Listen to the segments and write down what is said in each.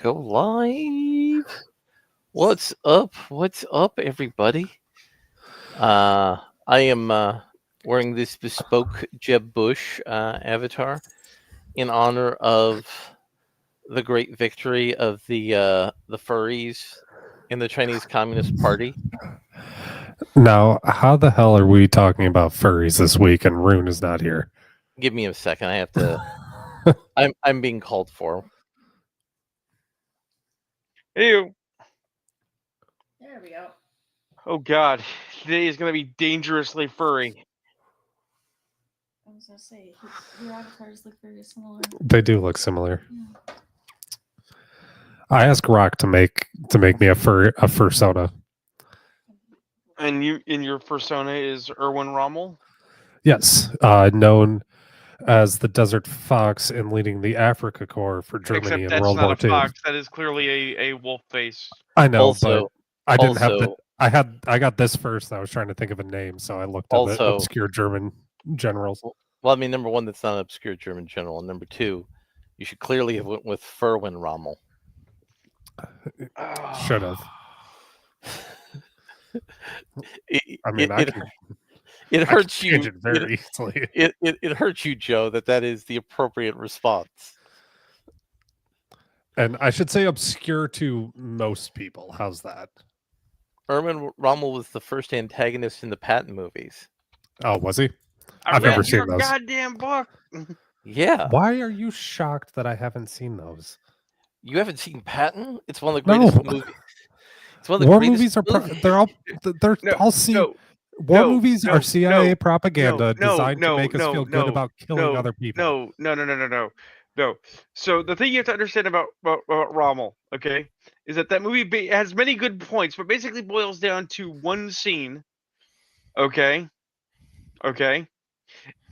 go live. What's up? What's up, everybody? I am wearing this bespoke Jeb Bush avatar in honor of the great victory of the furries in the Chinese Communist Party. Now, how the hell are we talking about furries this week and Rune is not here? Give me a second. I have to. I'm being called for. Ew. There we go. Oh god, today is gonna be dangerously furry. I was gonna say, your avatars look very similar. They do look similar. Yeah. I asked Rock to make me a fursona. And your persona is Erwin Rommel? Yes, known as the Desert Fox and leading the Africa Corps for Germany Except in that's World not War a II. fox. That is clearly a wolf face. I know, Also- but I didn't have the. also- I got this first. And I was trying to think of a name, so I looked at the Also- obscure German generals. Well, I mean, number one, that's not an obscure German general, and number two, you should clearly have went with Ferwin Rommel. Should have. I mean, it I hurts can you change it very easily. It hurts you, Joe, that is the appropriate response. And I should say obscure to most people. How's that? Erwin Rommel was the first antagonist in the Patton movies. Oh, was he? I I've never read seen your those. goddamn book. Yeah. Why are you shocked that I haven't seen those? You haven't seen Patton? It's one of the greatest movies. It's one of the War greatest movies are movies. they're all War movies are CIA propaganda designed to make us feel good about killing other people. No. So the thing you have to understand about Rommel, okay, is that movie has many good points, but basically boils down to one scene, okay,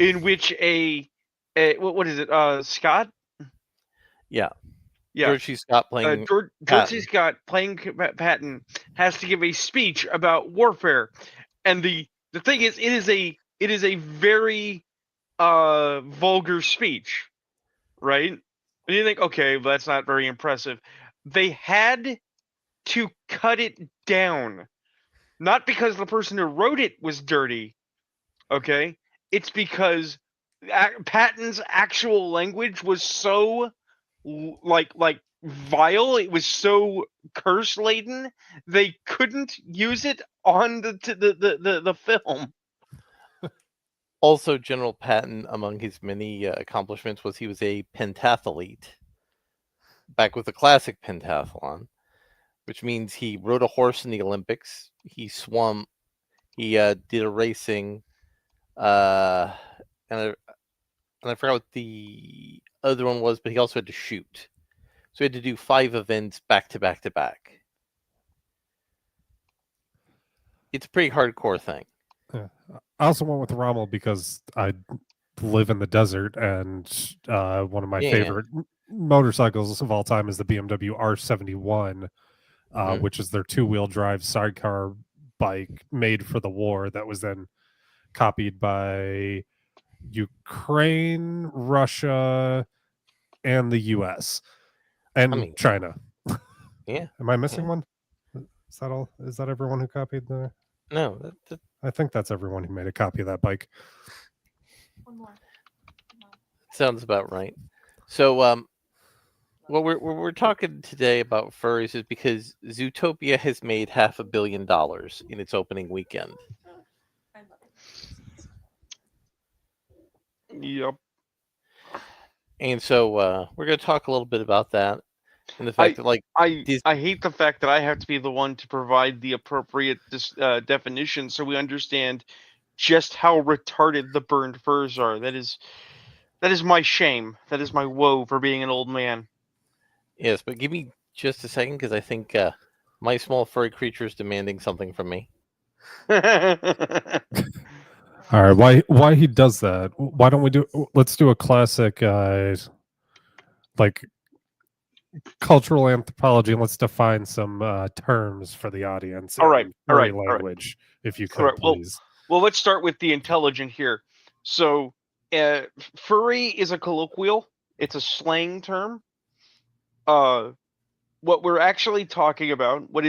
in which a what is it? Scott? Yeah. Yeah. George C. Scott playing George C. Scott playing Patton has to give a speech about warfare, and the thing is, it is a very vulgar speech, right? And you think, okay, well, that's not very impressive. They had to cut it down, not because the person who wrote it was dirty, okay? It's because Patton's actual language was so like vile, it was so curse laden, they couldn't use it on the film. Also, General Patton, among his many accomplishments, was he was a pentathlete, back with the classic pentathlon, which means he rode a horse in the Olympics, he swam, he did a racing, and I forgot what the other one was, but he also had to shoot. So he had to do 5 events back to back to back. It's a pretty hardcore thing. Yeah. I also went with Rommel because I live in the desert, and one of my favorite motorcycles of all time is the BMW R71, which is their 2-wheel drive sidecar bike made for the war that was then copied by Ukraine, Russia, and the US and China. Yeah. Am I missing one? Is that all? Is that everyone who copied the? No. I think that's everyone who made a copy of that bike. One more. Sounds about right. So, what we're talking today about furries is because Zootopia has made $500 million in its opening weekend. I love it. Yep. And so we're going to talk a little bit about that, and the fact that I hate the fact that I have to be the one to provide the appropriate definition so we understand just how retarded the burned furs are. That is my shame. That is my woe for being an old man. Yes, but give me just a second, because I think my small furry creature is demanding something from me. All right, why he does that? Why don't we let's do a classic like cultural anthropology, and let's define some terms for the audience. All right, language, if you could, please. Well, let's start with the intelligent here. So, furry is a colloquial. It's a slang term. what we're actually talking about, what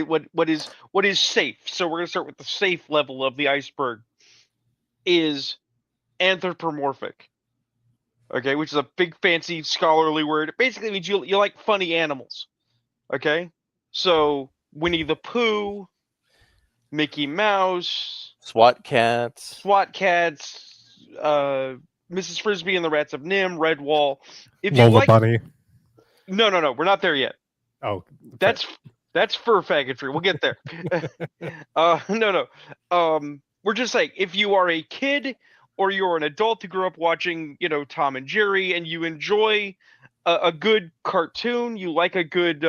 is safe. So we're gonna start with the safe level of the iceberg. Is anthropomorphic. Okay, which is a big fancy scholarly word. It basically means you like funny animals. Okay, so Winnie the Pooh, Mickey Mouse, SWAT cats. SWAT cats, Mrs. Frisbee and the Rats of Nim, Redwall. If you Lola like, Bunny. no, we're not there yet. Oh, That's fur faggotry. We'll get there. No. We're just saying, if you are a kid or you're an adult who grew up watching, Tom and Jerry, and you enjoy a good cartoon, you like a good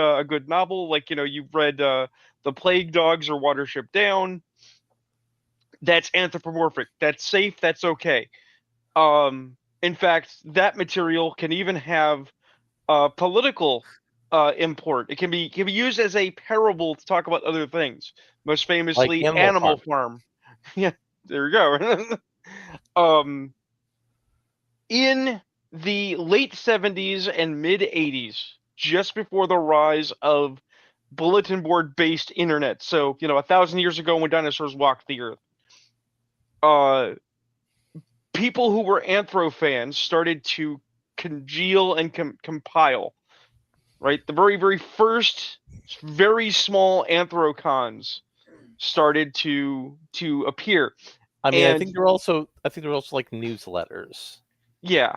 novel, like you've read The Plague Dogs or Watership Down. That's anthropomorphic. That's safe. That's okay. In fact, that material can even have political import. It can be used as a parable to talk about other things. Most famously, Animal Farm. Yeah, there you go. In the late 70s and mid 80s, just before the rise of bulletin board based internet, so 1,000 years ago when dinosaurs walked the earth, people who were anthro fans started to congeal and compile. Right, the very, very first, very small anthrocons started to appear. I mean, I think there were also like newsletters. Yeah,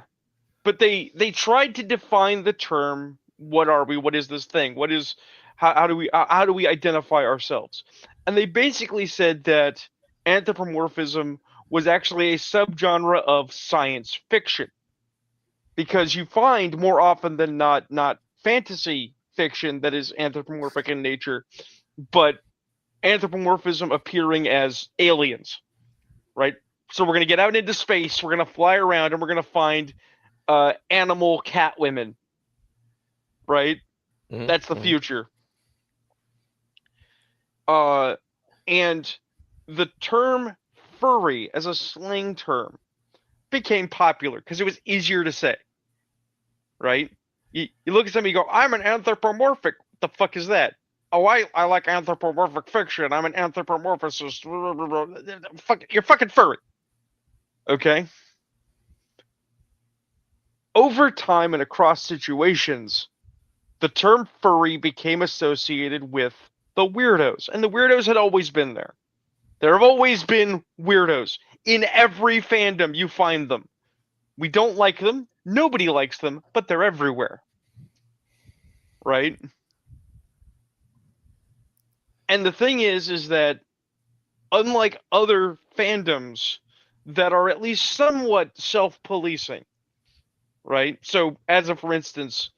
but they tried to define the term. What are we? What is this thing? What is? How do we identify ourselves? And they basically said that anthropomorphism was actually a subgenre of science fiction, because you find more often than not fantasy fiction that is anthropomorphic in nature, but anthropomorphism appearing as aliens, right? So we're going to get out into space, we're going to fly around, and we're going to find animal cat women, right? Mm-hmm. That's the future. And the term furry as a slang term became popular because it was easier to say, right? You look at somebody, you go, I'm an anthropomorphic. What the fuck is that? Oh, I like anthropomorphic fiction. I'm an anthropomorphicist. You're fucking furry. Okay? Over time and across situations, the term furry became associated with the weirdos. And the weirdos had always been there. There have always been weirdos. In every fandom, you find them. We don't like them. Nobody likes them, but they're everywhere. Right? And the thing is that unlike other fandoms that are at least somewhat self-policing, right? So, as for instance,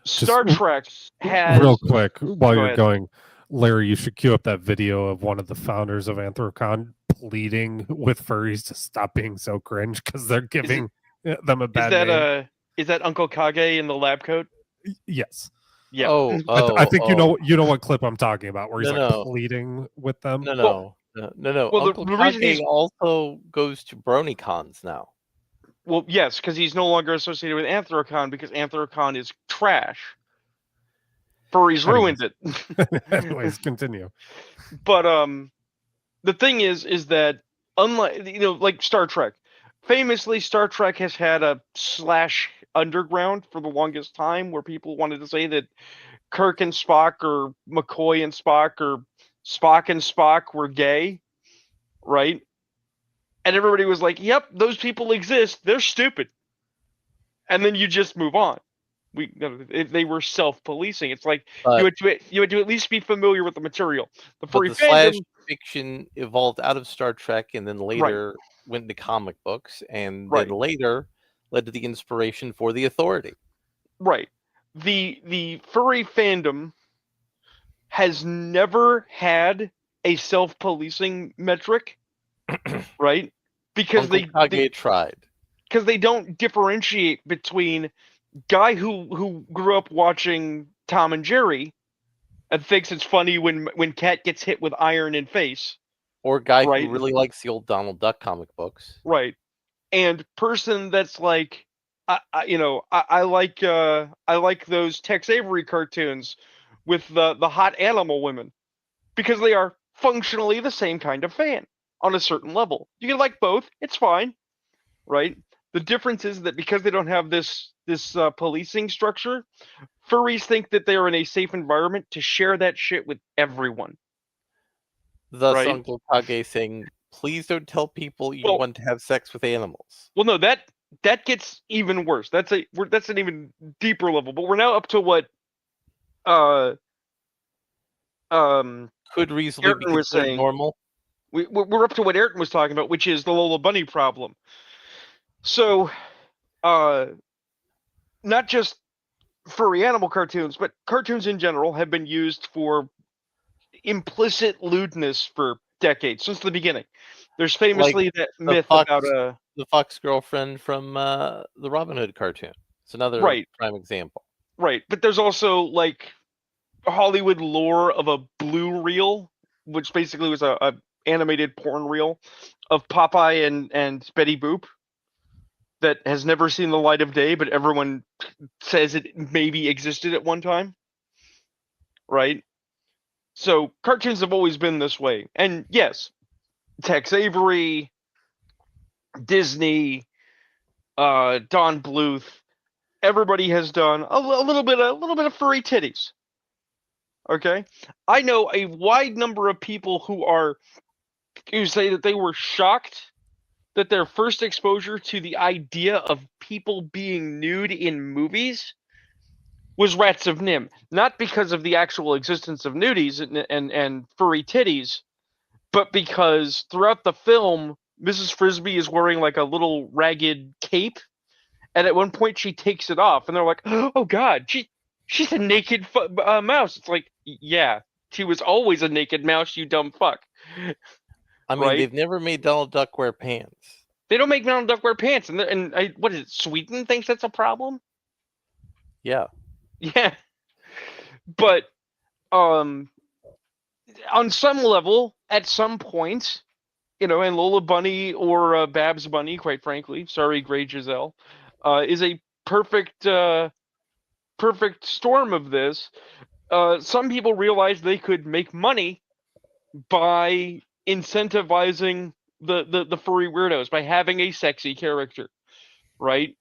Star Trek has... Real quick, while you're ahead. going, Larry, you should cue up that video of one of the founders of Anthrocon pleading with furries to stop being so cringe because they're giving them a bad name. Is that Uncle Kage in the lab coat? Yes. Yeah. I think you know what clip I'm talking about, where he's pleading with them. No. Well, Uncle Kage also goes to BronyCons now. Well, yes, because he's no longer associated with Anthrocon because Anthrocon is trash. Furries ruined it. Anyways, continue. But the thing is that unlike like Star Trek, famously Star Trek has had a / underground for the longest time, where people wanted to say that Kirk and Spock or McCoy and Spock or Spock and Spock were gay, right? And everybody was like, "Yep, those people exist. They're stupid." And then you just move on. They were self-policing. It's like you had to at least be familiar with the material. The furry fandom fiction evolved out of Star Trek, and then later went into comic books, and then later led to the inspiration for the Authority. Right. The furry fandom has never had a self-policing metric, right? Because they tried. Because they don't differentiate between guy who grew up watching Tom and Jerry and thinks it's funny when Cat gets hit with iron in face, or guy who really likes the old Donald Duck comic books, right? And person that's like, I like those Tex Avery cartoons with the hot animal women, because they are functionally the same kind of fan on a certain level. You can like both, it's fine, right? The difference is that because they don't have this policing structure, furries think that they are in a safe environment to share that shit with everyone. Thus, Right. Uncle Kage saying, "Please don't tell people you Well- want to have sex with animals." Well, no, that gets even worse. That's an even deeper level. But we're now up to what Could reasonably be Ayrton was considered saying. normal. We're up to what Ayrton was talking about, which is the Lola Bunny problem. So, not just furry animal cartoons, but cartoons in general have been used for implicit lewdness for decades, since the beginning. There's famously that myth about the Fox girlfriend from the Robin Hood cartoon. It's another right, prime example. right. But there's also like Hollywood lore of a blue reel, which basically was a animated porn reel of Popeye and Betty Boop that has never seen the light of day, but everyone says it maybe existed at one time. Right? So cartoons have always been this way. And yes, Tex Avery, Disney, Don Bluth, everybody has done a little bit of furry titties. Okay? I know a wide number of people who say that they were shocked that their first exposure to the idea of people being nude in movies was Rats of Nim. Not because of the actual existence of nudies and furry titties, but because throughout the film, Mrs. Frisbee is wearing like a little ragged cape, and at one point she takes it off, and they're like, "Oh God, she's a naked mouse." It's like, yeah, she was always a naked mouse, you dumb fuck. I mean, Right? they've never made Donald Duck wear pants. They don't make Donald Duck wear pants, and what is it? Sweden thinks that's a problem. Yeah. Yeah, but on some level, at some point, and Lola Bunny or Babs Bunny, quite frankly, sorry, Grey Giselle, is a perfect storm of this. Some people realized they could make money by incentivizing the furry weirdos by having a sexy character, right?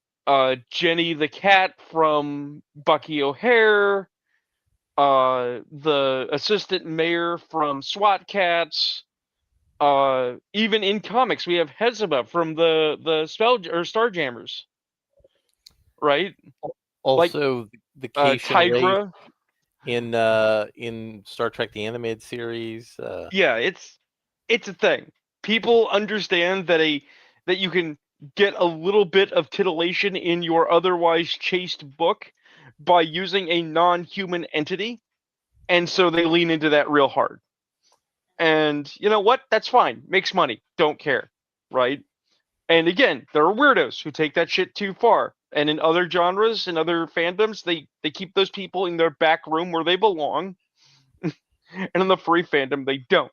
Jenny the cat from Bucky O'Hare, the assistant mayor from SWAT Cats. Even in comics, we have Hezbollah from the Starjammers, right? Also, the Cation Ray Tigra. in Star Trek the Animated Series. Yeah, it's a thing. People understand that you can get a little bit of titillation in your otherwise chaste book by using a non-human entity, and so they lean into that real hard. And you know what? That's fine. Makes money. Don't care, right? And again, there are weirdos who take that shit too far. And in other genres, in other fandoms, they keep those people in their back room where they belong. And in the furry fandom, they don't.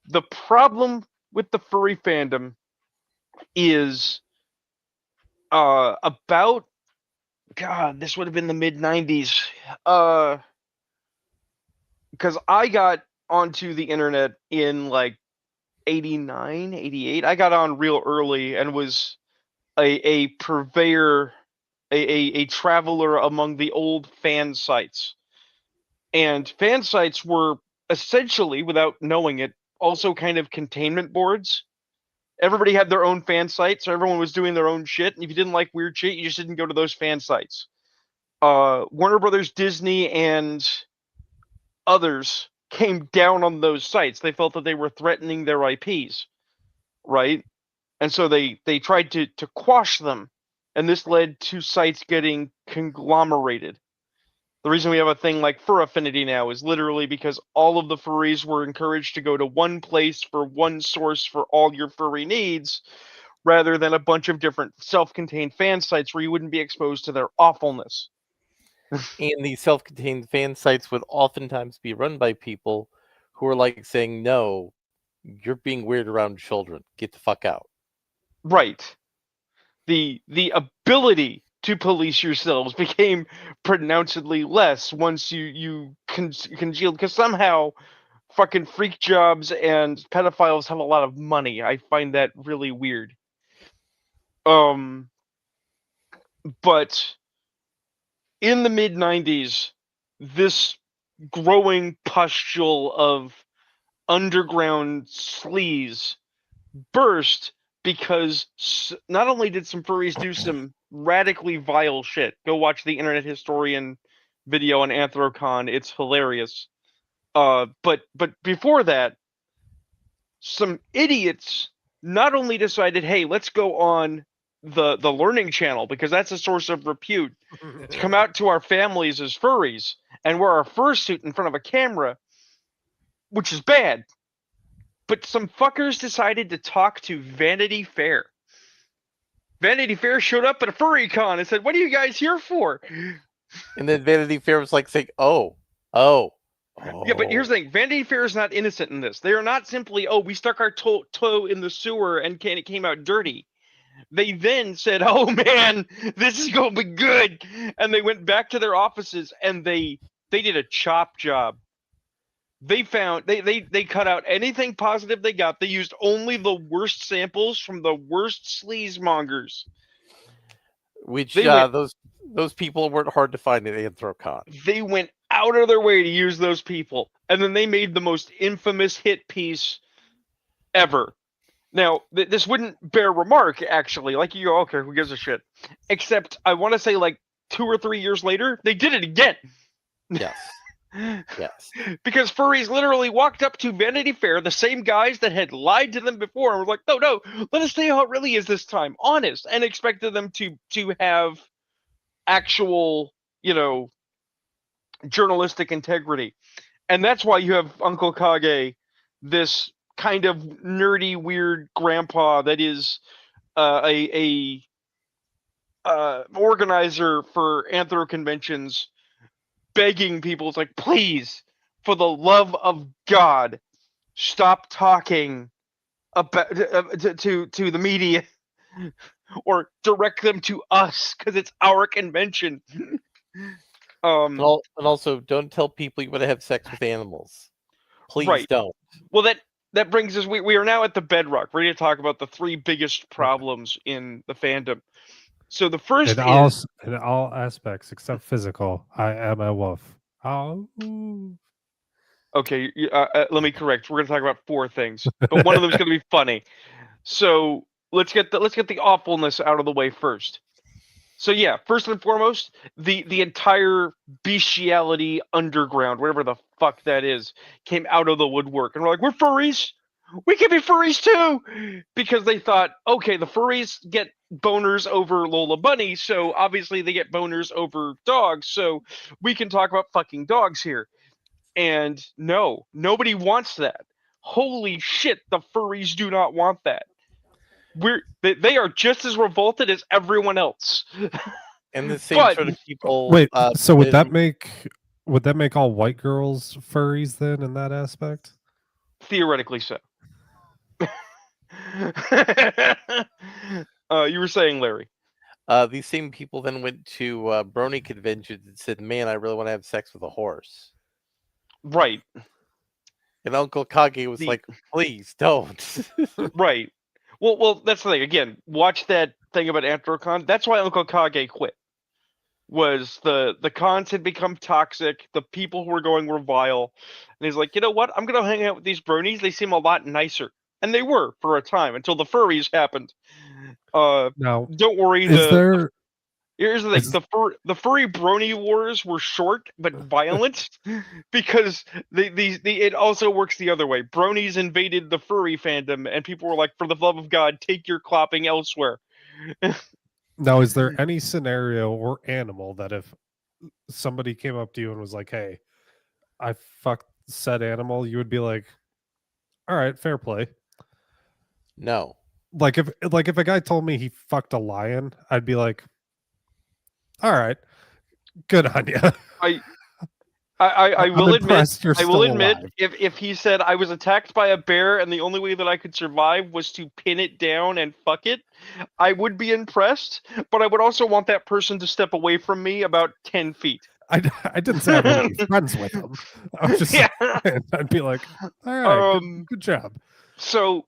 The problem with the furry fandom is about, God, this would have been the mid 90s. Because I got onto the internet in like 89, 88. I got on real early and was a purveyor, a traveler among the old fan sites. And fan sites were essentially, without knowing it, also kind of containment boards. Everybody had their own fan sites, so everyone was doing their own shit. And if you didn't like weird shit, you just didn't go to those fan sites. Warner Brothers, Disney, and others came down on those sites. They felt that they were threatening their IPs, right? And so they tried to quash them, and this led to sites getting conglomerated. The reason we have a thing like Fur Affinity now is literally because all of the furries were encouraged to go to one place for one source for all your furry needs, rather than a bunch of different self-contained fan sites where you wouldn't be exposed to their awfulness. And these self-contained fan sites would oftentimes be run by people who are like saying, "No, you're being weird around children. Get the fuck out." Right. The ability to police yourselves became pronouncedly less once you congealed, because somehow fucking freak jobs and pedophiles have a lot of money. I find that really weird. But in the mid 90s, this growing pustule of underground sleaze burst because not only did some furries do some radically vile shit. Go watch the Internet Historian video on Anthrocon. It's hilarious. But before that, some idiots not only decided, hey, let's go on the Learning Channel because that's a source of repute, to come out to our families as furries and wear our fursuit in front of a camera, which is bad. But some fuckers decided to talk to Vanity Fair. Vanity Fair showed up at a furry con and said, "What are you guys here for?" And then Vanity Fair was like saying, "Oh. Yeah, but here's the thing: Vanity Fair is not innocent in this. They are not simply, "Oh, we stuck our toe in the sewer and it came out dirty." They then said, "Oh man, this is gonna be good," and they went back to their offices and they did a chop job. They found they cut out anything positive they got. They used only the worst samples from the worst sleazemongers. Which They went those people weren't hard to find at Anthrocon. they went out of their way to use those people, and then they made the most infamous hit piece ever. Now, this wouldn't bear remark, actually. Like, you go, okay, who gives a shit? Except, I want to say, like, 2 or 3 years later, they did it again. Yes. Yes. Because furries literally walked up to Vanity Fair, the same guys that had lied to them before, and were like, no, let us tell you how it really is this time. Honest. And expected them to have actual, journalistic integrity. And that's why you have Uncle Kage, this kind of nerdy, weird grandpa that is a organizer for anthro conventions, begging people, it's like, please, for the love of God, stop talking about to the media, or direct them to us because it's our convention. And also, don't tell people you want to have sex with animals. Please Right. don't. Well, that brings us. We are now at the bedrock. We're going to talk about the 3 biggest problems in the fandom. So the first is in all aspects except physical. I am a wolf. Oh. okay. Let me correct. We're going to talk about 4 things, but one of them is going to be funny. So let's get the awfulness out of the way first. So yeah, first and foremost, the entire bestiality underground, whatever the fuck that is, came out of the woodwork, and we're like, we're furries. We can be furries too, because they thought, okay, the furries get boners over Lola Bunny, so obviously they get boners over dogs, so we can talk about fucking dogs here. And no, nobody wants that. Holy shit, the furries do not want that. They are just as revolted as everyone else. And the same But- sort of people. Wait, so would that been- make all white girls furries then in that aspect? Theoretically so. You were saying, Larry. These same people then went to brony conventions and said, "Man, I really want to have sex with a horse." Right, And Uncle Kage was like, "Please don't." right. Well, that's the thing. Again, watch that thing about Anthrocon. That's why Uncle Kage quit. Was the cons had become toxic. The people who were going were vile, and he's like, you know what? I'm gonna hang out with these bronies. They seem a lot nicer, and they were for a time until the furries happened. Now, Don't worry. Here's the thing: the furry brony wars were short but violent, because it also works the other way. Bronies invaded the furry fandom, and people were like, "For the love of God, take your clopping elsewhere." Now, is there any scenario or animal that if somebody came up to you and was like, "Hey, I fucked said animal," you would be like, "All right, fair play." No. Like if a guy told me he fucked a lion, I'd be like, "All right, good on you." I I'm will admit, impressed you're I will still admit, alive. if he said I was attacked by a bear and the only way that I could survive was to pin it down and fuck it, I would be impressed. But I would also want that person to step away from me about 10 feet. I didn't say I wouldn't be friends with him. I was just Yeah. saying, I'd be like, all right, good job. So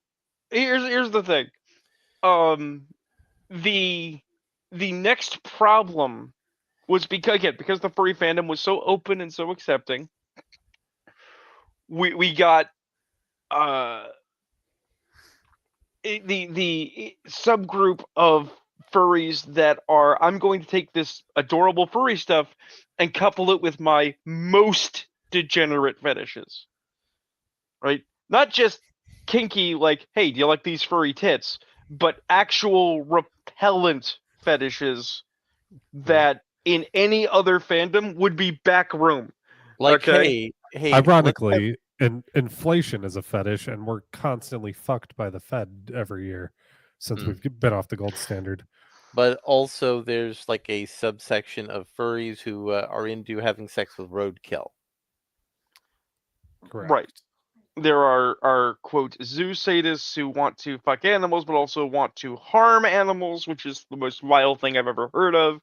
here's the thing. The next problem was because the furry fandom was so open and so accepting. We got the subgroup of furries that are, I'm going to take this adorable furry stuff and couple it with my most degenerate fetishes. Right? Not just kinky, like, hey, do you like these furry tits? But actual repellent fetishes that in any other fandom would be backroom. Like, Okay. hey, Ironically, inflation is a fetish, and we're constantly fucked by the Fed every year since we've been off the gold standard. but also there's like a subsection of furries who are into having sex with roadkill. Correct. Right. There are quote zoo sadists who want to fuck animals but also want to harm animals, which is the most vile thing I've ever heard of.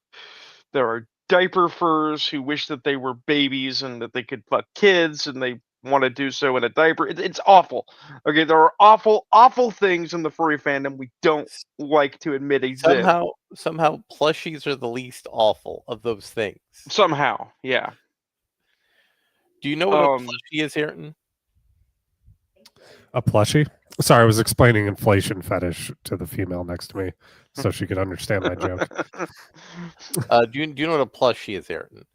There are diaper furs who wish that they were babies and that they could fuck kids, and they want to do so in a diaper. It's awful. Okay, there are awful things in the furry fandom we don't like to admit exist. Somehow plushies are the least awful of those things. Somehow, yeah. Do you know what a plushie is, Ayrton? A plushie? Sorry, I was explaining inflation fetish to the female next to me so she could understand my joke. Do you know what a plushie is, Ayrton?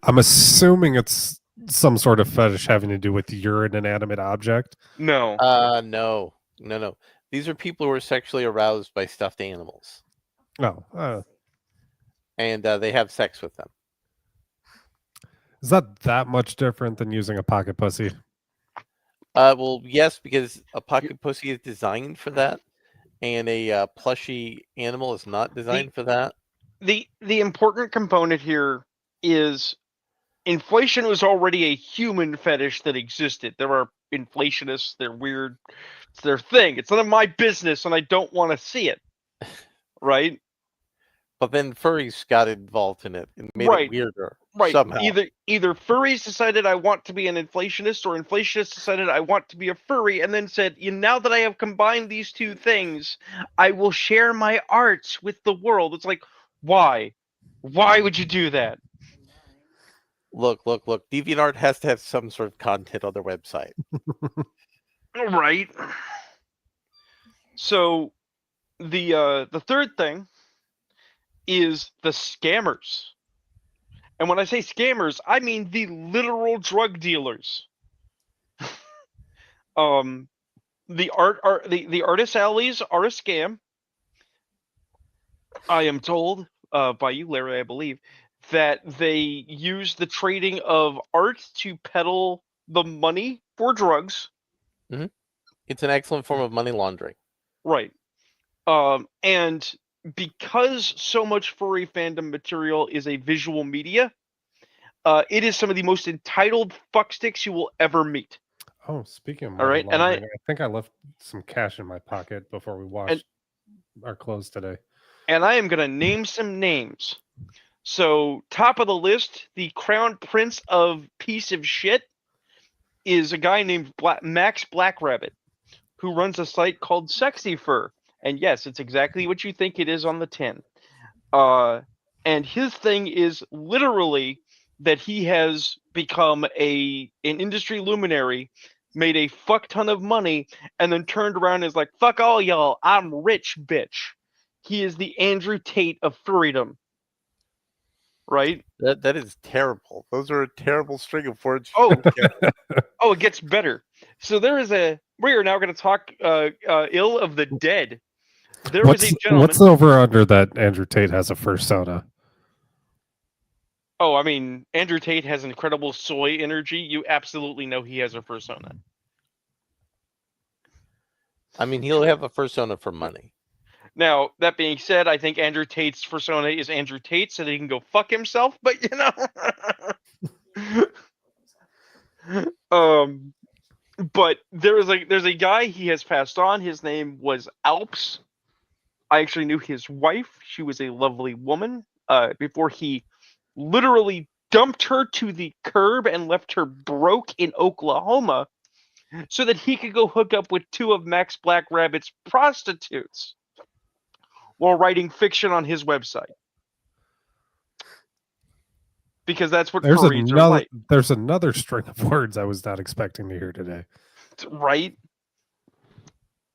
I'm assuming it's some sort of fetish having to do with you're an inanimate object. No. No. These are people who are sexually aroused by stuffed animals. Oh. And they have sex with them. Is that much different than using a pocket pussy? Well, yes, because a pocket pussy is designed for that, and a plushy animal is not designed for that. The important component here is inflation was already a human fetish that existed. There are inflationists, they're weird, it's their thing. It's none of my business, and I don't want to see it. Right? But then furries got involved in it and made it weirder. Right. Somehow. Either furries decided I want to be an inflationist, or inflationists decided I want to be a furry, and then said, now that I have combined these two things, I will share my art with the world. It's like, why? Why would you do that? Look. DeviantArt has to have some sort of content on their website. Right. So the third thing is the scammers. And when I say scammers, I mean the literal drug dealers. The artist alleys are a scam. I am told by you, Larry, I believe, that they use the trading of art to peddle the money for drugs. Mm-hmm. It's an excellent form of money laundering. Right. And because so much furry fandom material is a visual media, it is some of the most entitled fucksticks you will ever meet. Oh, speaking of money laundering, I think I left some cash in my pocket before we washed our clothes today. And I am going to name some names. So, top of the list, the crown prince of piece of shit is a guy named Max Blackrabbit, who runs a site called Sexy Fur. And yes, it's exactly what you think it is on the tin. And his thing is literally that he has become an industry luminary, made a fuck ton of money, and then turned around and is like, fuck all y'all, I'm rich, bitch. He is the Andrew Tate of furrydom. Right? That is terrible. Those are a terrible string of words. Oh, it gets better. So we are now going to talk ill of the dead. Was a gentleman. What's over under that Andrew Tate has a fursona? Oh, I mean, Andrew Tate has incredible soy energy. You absolutely know he has a fursona. I mean, he'll have a fursona for money. Now, that being said, I think Andrew Tate's persona is Andrew Tate, so that he can go fuck himself. But but there's a guy, he has passed on. His name was Alps. I actually knew his wife. She was a lovely woman. Before he literally dumped her to the curb and left her broke in Oklahoma, so that he could go hook up with 2 of Max Black Rabbit's prostitutes while writing fiction on his website. Because that's what furries are like. There's another string of words I was not expecting to hear today. Right?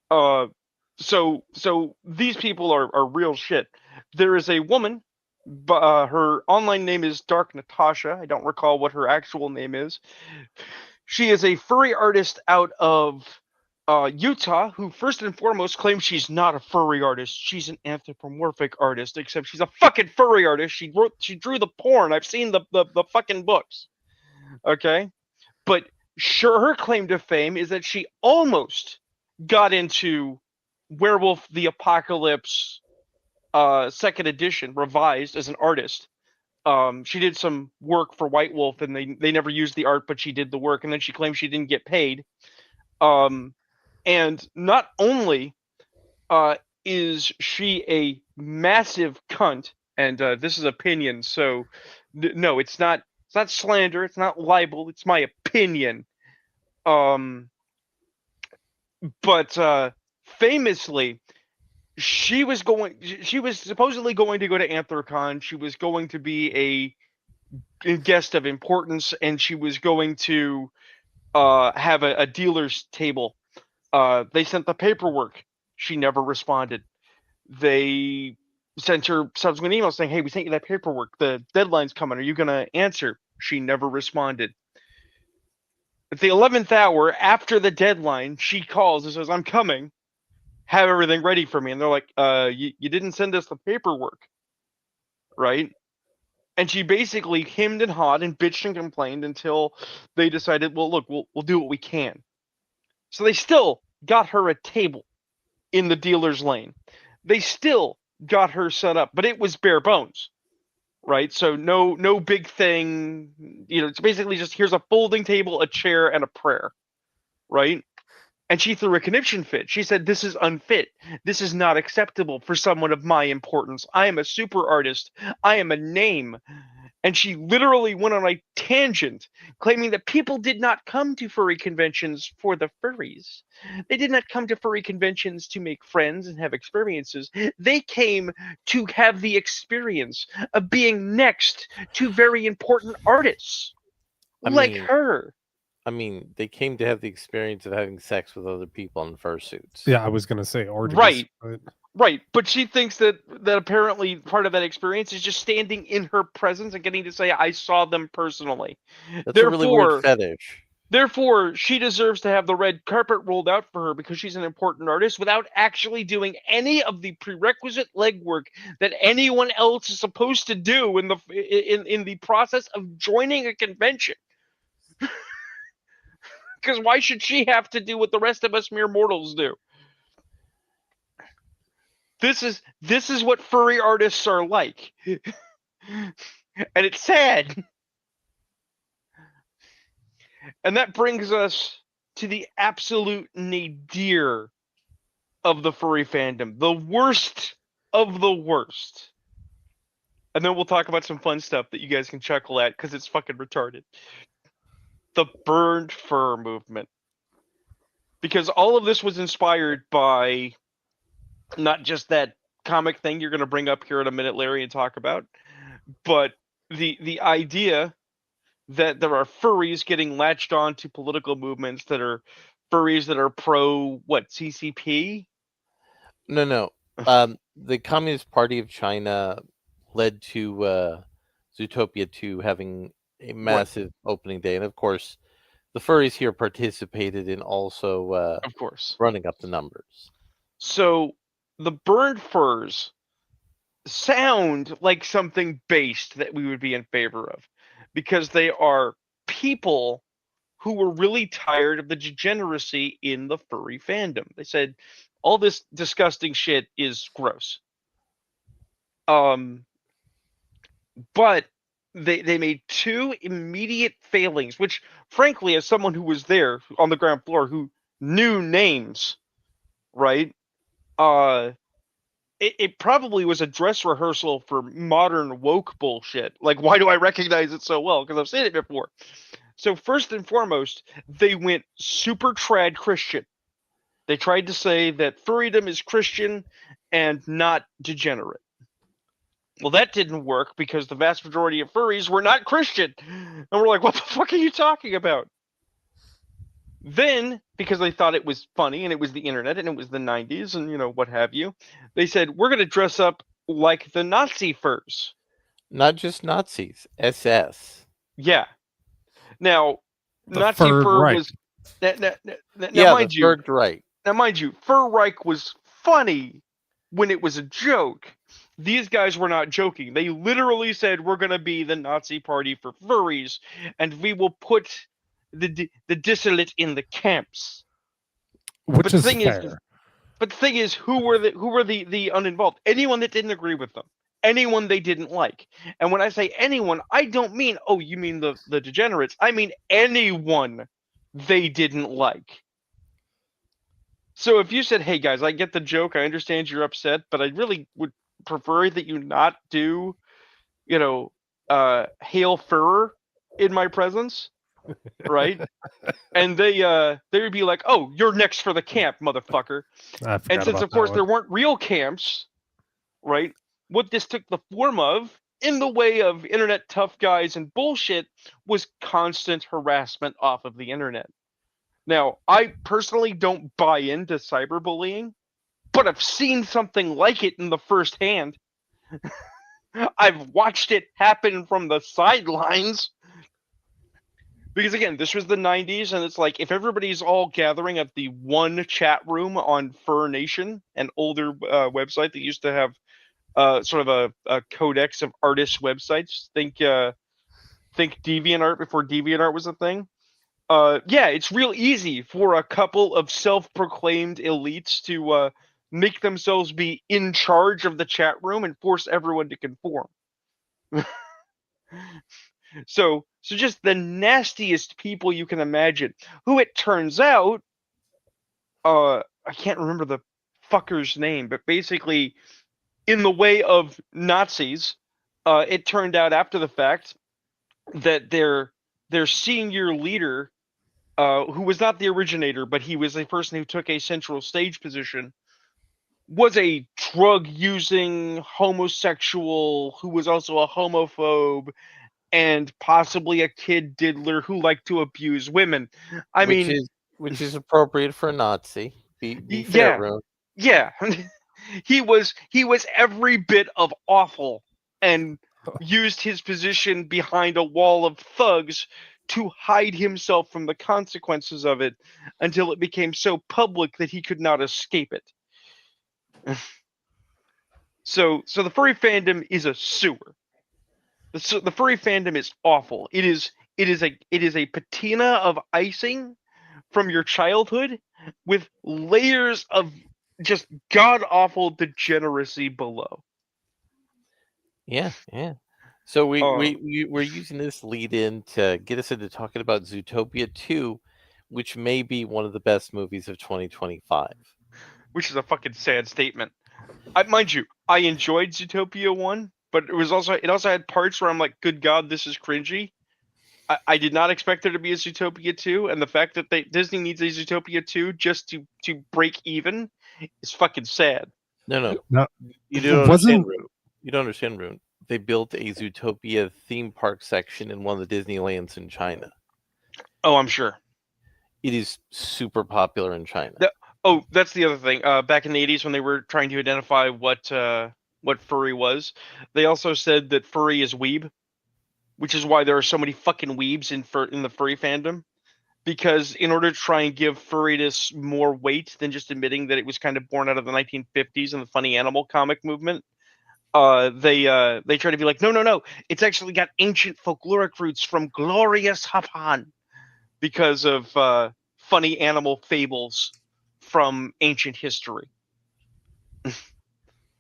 So these people are real shit. There is a woman, her online name is Dark Natasha. I don't recall what her actual name is. She is a furry artist out of Utah, who first and foremost claims she's not a furry artist. She's an anthropomorphic artist, except she's a fucking furry artist. She drew the porn. I've seen the fucking books. Okay? But sure, her claim to fame is that she almost got into Werewolf the Apocalypse 2nd edition, revised as an artist. She did some work for White Wolf, and they never used the art, but she did the work, and then she claimed she didn't get paid. And not only is she a massive cunt, and this is opinion, so no, it's not slander, it's not libel, it's my opinion. But famously, she was supposedly going to go to Anthrocon. She was going to be a guest of importance, and she was going to have a dealer's table. They sent the paperwork. She never responded. They sent her subsequent emails saying, "Hey, we sent you that paperwork. The deadline's coming. Are you going to answer?" She never responded. At the 11th hour, after the deadline, she calls and says, "I'm coming. Have everything ready for me." And they're like, you didn't send us the paperwork, right? And she basically hemmed and hawed and bitched and complained until they decided, well, look, we'll do what we can. So they still got her a table in the dealer's lane. They still got her set up, but it was bare bones, right? So no big thing. It's basically just, here's a folding table, a chair, and a prayer, right? And she threw a conniption fit. She said, "This is unfit. This is not acceptable for someone of my importance. I am a super artist. I am a name." And she literally went on a tangent, claiming that people did not come to furry conventions for the furries. They did not come to furry conventions to make friends and have experiences. They came to have the experience of being next to very important artists like her. I mean, they came to have the experience of having sex with other people in fursuits. Yeah, I was going to say orgies. Right. Right, but she thinks that apparently part of that experience is just standing in her presence and getting to say, "I saw them personally." That's a really weird fetish. Therefore, she deserves to have the red carpet rolled out for her because she's an important artist, without actually doing any of the prerequisite legwork that anyone else is supposed to do in the process of joining a convention. Because why should she have to do what the rest of us mere mortals do? This is what furry artists are like. And it's sad. And that brings us to the absolute nadir of the furry fandom. The worst of the worst. And then we'll talk about some fun stuff that you guys can chuckle at because it's fucking retarded. The burned fur movement. Because all of this was inspired by not just that comic thing you're going to bring up here in a minute, Larry, and talk about, but the idea that there are furries getting latched on to political movements that are furries that are pro CCP? No. The Communist Party of China led to Zootopia 2 having a massive opening day, and of course, the furries here participated in also, of course, running up the numbers. So the burned furs sound like something based that we would be in favor of, because they are people who were really tired of the degeneracy in the furry fandom. They said, all this disgusting shit is gross. But they made two immediate failings, which, frankly, as someone who was there on the ground floor, who knew names, right? It probably was a dress rehearsal for modern woke bullshit. Like, why do I recognize it so well? Because I've seen it before. So first and foremost, they went super trad Christian. They tried to say that furrydom is Christian and not degenerate. Well, that didn't work because the vast majority of furries were not Christian. And we're like, what the fuck are you talking about? Then, because they thought it was funny and it was the internet and it was the 90s and, what have you, they said, we're going to dress up like the Nazi furs. Not just Nazis, SS. Yeah. Now, The Nazi Third fur Reich. was... Now, The Third Reich. Now, mind you, Fur Reich was funny when it was a joke. These guys were not joking. They literally said, we're going to be the Nazi party for furries, and we will put the dissolute in the camps. Which is fair. But the thing is, who were the uninvolved? Anyone that didn't agree with them. Anyone they didn't like. And when I say anyone, I don't mean, oh, you mean the degenerates. I mean anyone they didn't like. So if you said, hey guys, I get the joke, I understand you're upset, but I really would prefer that you not do, hail fur in my presence, right? And they would be like, oh, you're next for the camp, motherfucker. And since, of course, there weren't real camps, right, what this took the form of, in the way of internet tough guys and bullshit, was constant harassment off of the internet. Now, I personally don't buy into cyberbullying, but I've seen something like it in the first hand. I've watched it happen from the sidelines. Because again, this was the 90s, and it's like, if everybody's all gathering at the one chat room on Fur Nation, an older website that used to have sort of a codex of artist websites, think DeviantArt before DeviantArt was a thing. Yeah, it's real easy for a couple of self-proclaimed elites to make themselves be in charge of the chat room and force everyone to conform. So just the nastiest people you can imagine, who it turns out, I can't remember the fucker's name, but basically, in the way of Nazis, it turned out after the fact that their senior leader, who was not the originator, but he was a person who took a central stage position, was a drug-using homosexual who was also a homophobe and possibly a kid diddler who liked to abuse women. Which is appropriate for a Nazi. Be fair, Rune. Yeah. He was every bit of awful and used his position behind a wall of thugs to hide himself from the consequences of it until it became so public that he could not escape it. So the furry fandom is a sewer. The furry fandom is awful. It is a patina of icing from your childhood with layers of just god awful degeneracy below. Yeah. So we're using this lead in to get us into talking about Zootopia 2, which may be one of the best movies of 2025. Which is a fucking sad statement. Mind you, I enjoyed Zootopia 1, but it also had parts where I'm like, good God, this is cringy. I did not expect there to be a Zootopia 2, and the fact that Disney needs a Zootopia 2 just to break even is fucking sad. No. You don't understand, Rune. They built a Zootopia theme park section in one of the Disneylands in China. Oh, I'm sure. It is super popular in China. Oh, that's the other thing. Back in the 80s, when they were trying to identify what furry was, they also said that furry is weeb, which is why there are so many fucking weebs in the furry fandom. Because in order to try and give furriness more weight than just admitting that it was kind of born out of the 1950s and the funny animal comic movement, they try to be like, no, it's actually got ancient folkloric roots from glorious Japan because of funny animal fables from ancient history.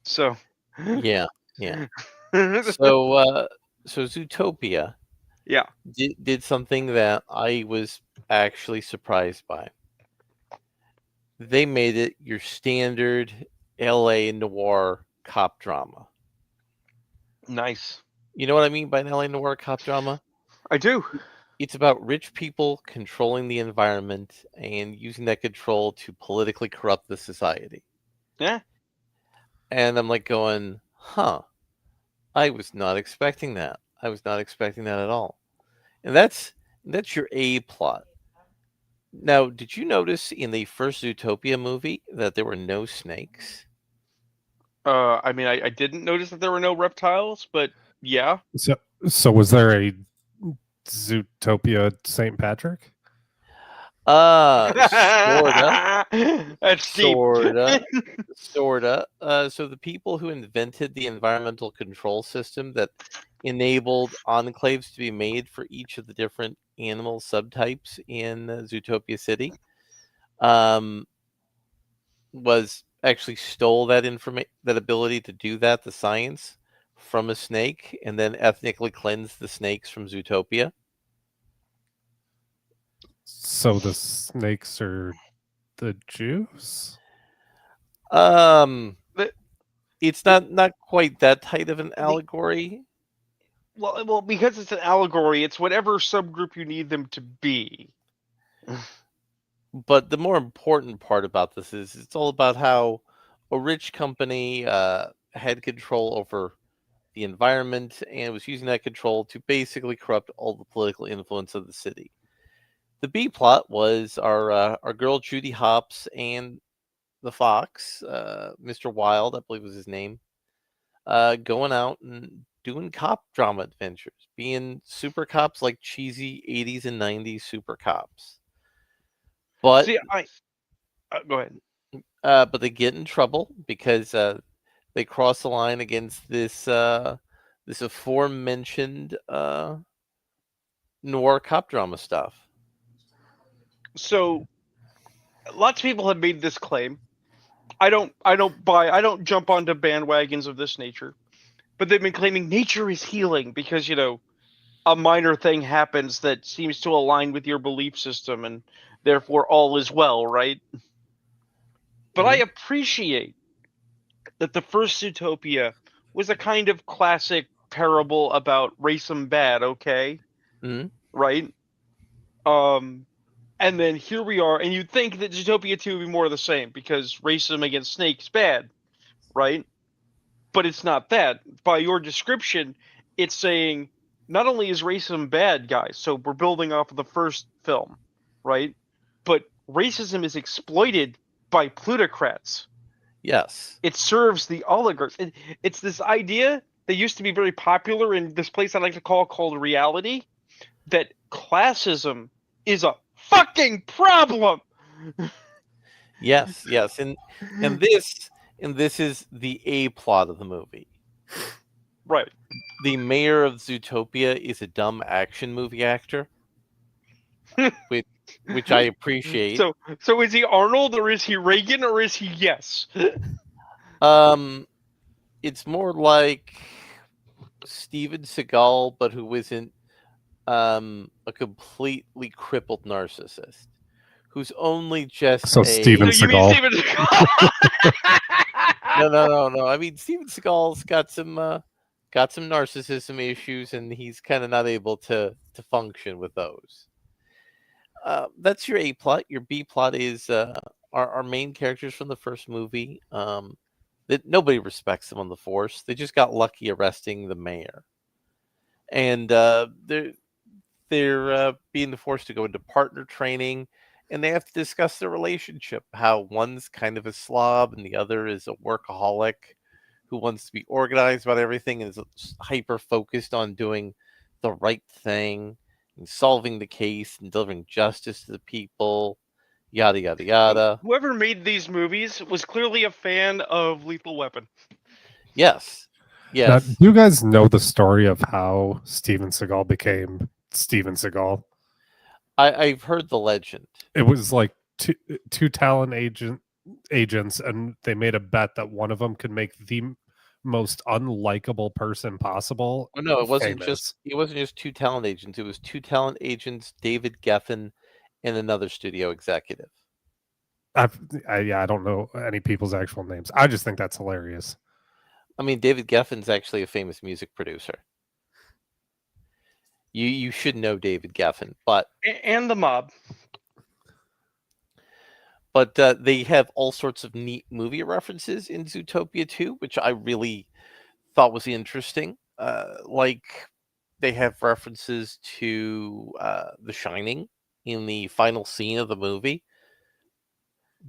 So Yeah. So Zootopia yeah, did something that I was actually surprised by. They made it your standard LA noir cop drama. nice. You know what I mean by an LA noir cop drama? I do. It's about rich people controlling the environment and using that control to politically corrupt the society. Yeah. And I'm like going, huh, I was not expecting that. I was not expecting that at all. And that's your A plot. Now, did you notice in the first Zootopia movie that there were no snakes? I mean, I didn't notice that there were no reptiles, but yeah. So was there a Zootopia St. Patrick? Sorta. That's deep. Sorta. So the people who invented the environmental control system that enabled enclaves to be made for each of the different animal subtypes in Zootopia City, was actually stole that that ability to do that, the science, from a snake, and then ethnically cleansed the snakes from Zootopia. So the snakes are the Jews? The- It's not quite that tight of an allegory. well, because it's an allegory, it's whatever subgroup you need them to be. But the more important part about this is it's all about how a rich company had control over the environment and was using that control to basically corrupt all the political influence of the city. The B plot was our girl Judy Hopps and the fox, Mr. Wild, I believe was his name, going out and doing cop drama adventures, being super cops like cheesy 80s and 90s super cops. But See, go ahead. but they get in trouble because they cross the line against this this aforementioned noir cop drama stuff. So, lots of people have made this claim. I don't jump onto bandwagons of this nature, but they've been claiming nature is healing because a minor thing happens that seems to align with your belief system, and therefore all is well, right? But I appreciate that the first Zootopia was a kind of classic parable about racism bad, okay? Mm-hmm. Right? And then here we are, and you'd think that Zootopia 2 would be more of the same, because racism against snakes bad, right? But it's not that. By your description, it's saying, not only is racism bad, guys, so we're building off of the first film, right? But racism is exploited by plutocrats. Yes. It serves the oligarchs. It's this idea that used to be very popular in this place I like to called reality, that classism is a fucking problem. Yes, and this is the A plot of the movie. Right. The mayor of Zootopia is a dumb action movie actor, which I appreciate. So is he Arnold or is he Reagan or is he Yes? It's more like Steven Seagal, but who isn't a completely crippled narcissist, who's only just So Steven So you mean Seagal. Steven Seagal? No. I mean, Steven Seagal's got some narcissism issues, and he's kind of not able to function with those. That's your A plot. Your B plot is our main characters from the first movie. That nobody respects them on the force. They just got lucky arresting the mayor, and they're being forced to go into partner training, and they have to discuss their relationship. How one's kind of a slob, and the other is a workaholic who wants to be organized about everything and is hyper focused on doing the right thing and solving the case and delivering justice to the people. Yada yada yada. Whoever made these movies was clearly a fan of Lethal Weapon. Yes. Now, do you guys know the story of how Steven Seagal became Steven Seagal? I've heard the legend. It was like two talent agents, and they made a bet that one of them could make the most unlikable person possible. Oh, no, it wasn't famous. just two talent agents. It was two talent agents, David Geffen, and another studio executive. I don't know any people's actual names. I just think that's hilarious. I mean, David Geffen's actually a famous music producer. You should know David Geffen, but And the mob. They have all sorts of neat movie references in Zootopia 2, which I really thought was interesting. Like they have references to The Shining in the final scene of the movie,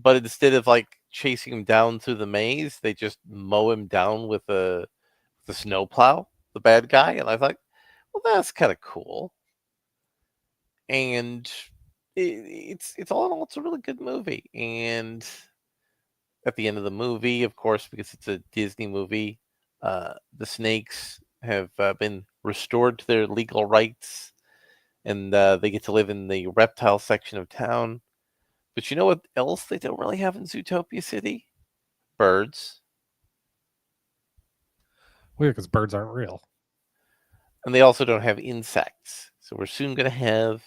but instead of like chasing him down through the maze, they just mow him down with the snowplow, the bad guy, and I thought, well, that's kind of cool. And it's all in all, it's a really good movie. And at the end of the movie, of course, because it's a Disney movie, the snakes have been restored to their legal rights, and they get to live in the reptile section of town. But you know what else they don't really have in Zootopia City? Birds. Weird, because birds aren't real. And they also don't have insects. So we're soon going to have,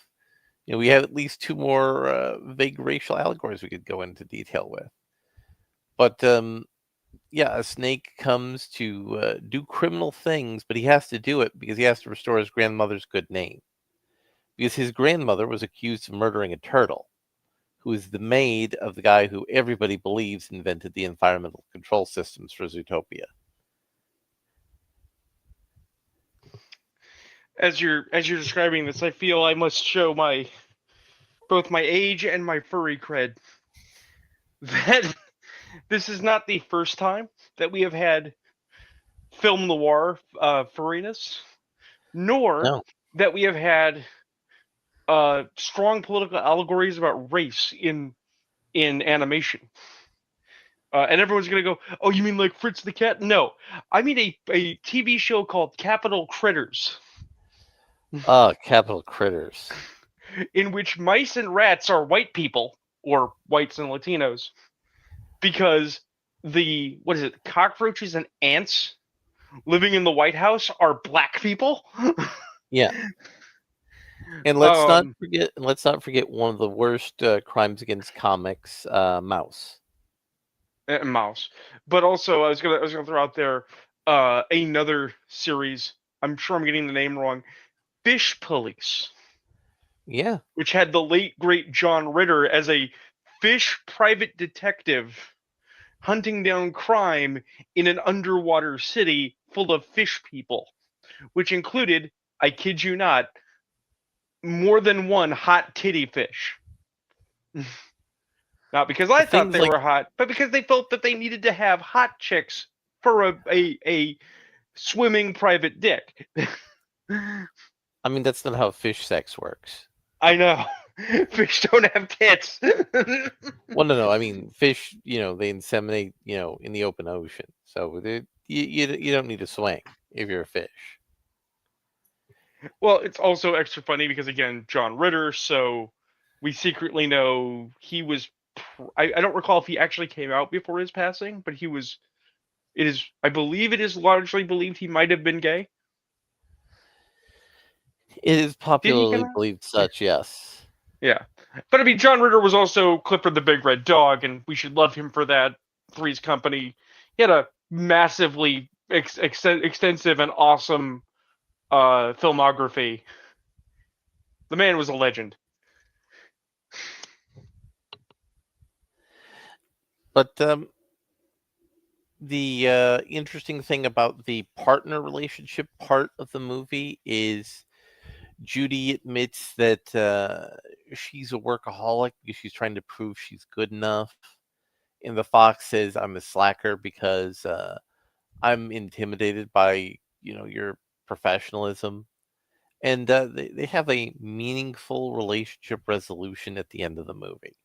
we have at least two more vague racial allegories we could go into detail with. But yeah, a snake comes to do criminal things, but he has to do it because he has to restore his grandmother's good name. Because his grandmother was accused of murdering a turtle, who is the maid of the guy who everybody believes invented the environmental control systems for Zootopia. As you're describing this, I feel I must show both my age and my furry cred. That this is not the first time that we have had film noir furriness, nor that we have had strong political allegories about race in animation. And everyone's gonna go, "Oh, you mean like Fritz the Cat?" No, I mean a TV show called Capital Critters. Capital Critters. In which mice and rats are white people, or whites and Latinos, because the cockroaches and ants living in the White House are black people. Yeah. And let's not forget one of the worst crimes against comics, Mouse. Mouse. But also, I was gonna throw out there another series. I'm sure I'm getting the name wrong. Fish Police. Yeah. Which had the late great John Ritter as a fish private detective hunting down crime in an underwater city full of fish people, which included, I kid you not, more than one hot titty fish. Not because I thought they were hot, but because they felt that they needed to have hot chicks for a swimming private dick. I mean, that's not how fish sex works. I know. Fish don't have tits. Well, no. I mean, fish, they inseminate, in the open ocean. So you don't need to swing if you're a fish. Well, it's also extra funny because, again, John Ritter, so we secretly know he was... I don't recall if he actually came out before his passing, but he was... I believe it is largely believed he might have been gay. It is popularly believed such, yes. Yeah. But, I mean, John Ritter was also Clifford the Big Red Dog, and we should love him for that. Three's Company. He had a massively extensive and awesome filmography. The man was a legend. But the interesting thing about the partner relationship part of the movie is Judy admits that she's a workaholic because she's trying to prove she's good enough. And the fox says, I'm a slacker because I'm intimidated by, your professionalism. And they have a meaningful relationship resolution at the end of the movie.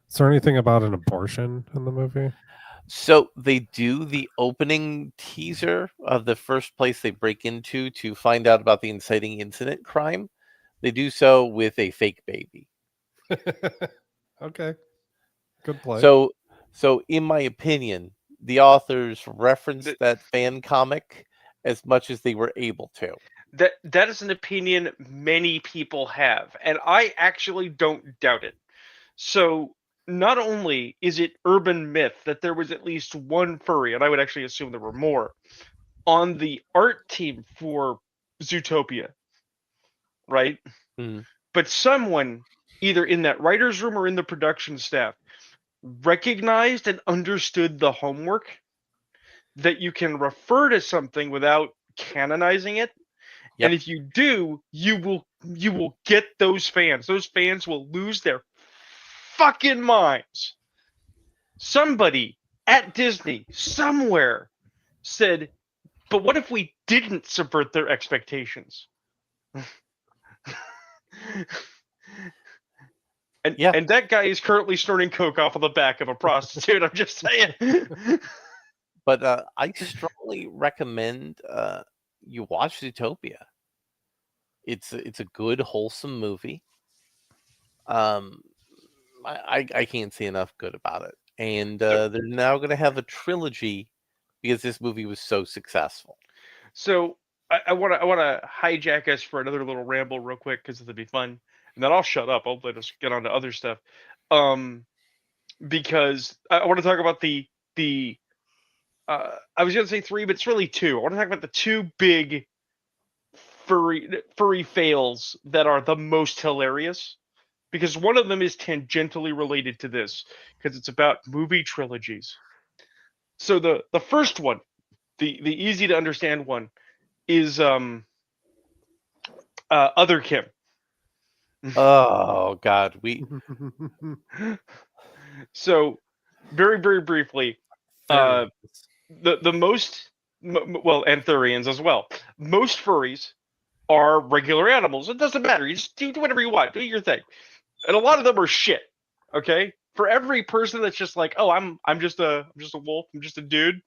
Is there anything about an abortion in the movie? So they do the opening teaser of the first place they break into to find out about the inciting incident crime. They do so with a fake baby. Okay. Good play. So in my opinion, the authors referenced The- that fan comic as much as they were able to. That is an opinion many people have, and I actually don't doubt it. So not only is it urban myth that there was at least one furry, and I would actually assume there were more, on the art team for Zootopia, right? Mhm. But someone, either in that writer's room or in the production staff, recognized and understood the homework that you can refer to something without canonizing it. Yep. And if you do, you will get those fans. Those fans will lose their fucking minds. Somebody at Disney somewhere said, "But what if we didn't subvert their expectations?" Yeah. And that guy is currently snorting coke off of the back of a prostitute. I'm just saying. But I strongly recommend you watch Zootopia. It's a good, wholesome movie. Um, I can't say enough good about it. And they're now going to have a trilogy because this movie was so successful. So I want to hijack us for another little ramble real quick because it'll be fun, and then I'll shut up. I'll let us get on to other stuff. Because I want to talk about the I was gonna say three, but it's really two. I want to talk about the two big furry fails that are the most hilarious, because one of them is tangentially related to this because it's about movie trilogies. So the first one, the easy to understand one, is Other Kim. Oh God, we So very briefly, uh, the most well, and Thurians as well. Most furries are regular animals. It doesn't matter. You just do whatever you want. Do your thing. And a lot of them are shit. Okay? For every person that's just like, "Oh, I'm just a wolf. I'm just a dude.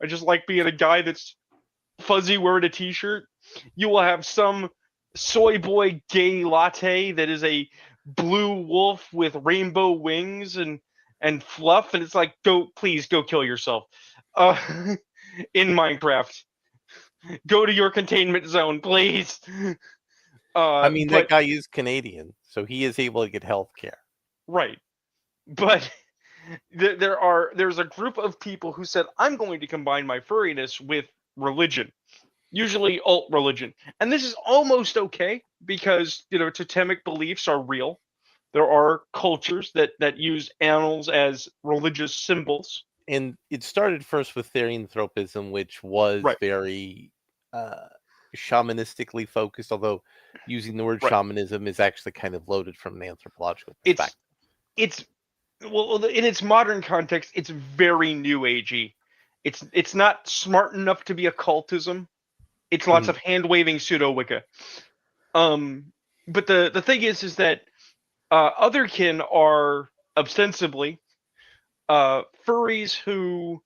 I just like being a guy that's fuzzy wearing a t-shirt," you will have some soy boy gay latte that is a blue wolf with rainbow wings and fluff, and it's like, please go kill yourself. Uh, in Minecraft, go to your containment zone, please. I mean, But that guy is Canadian, so he is able to get health care. right, but there's a group of people who said, I'm going to combine my furriness with religion, usually alt religion. And this is almost okay because, totemic beliefs are real. There are cultures that use animals as religious symbols. And it started first with therianthropism, which was Right. very uh, shamanistically focused, although using the word Right. shamanism is actually kind of loaded from an anthropological perspective. It's well, in its modern context, it's very new agey. It's not smart enough to be occultism. It's lots of hand waving pseudo Wicca. But the thing is that otherkin are ostensibly furries who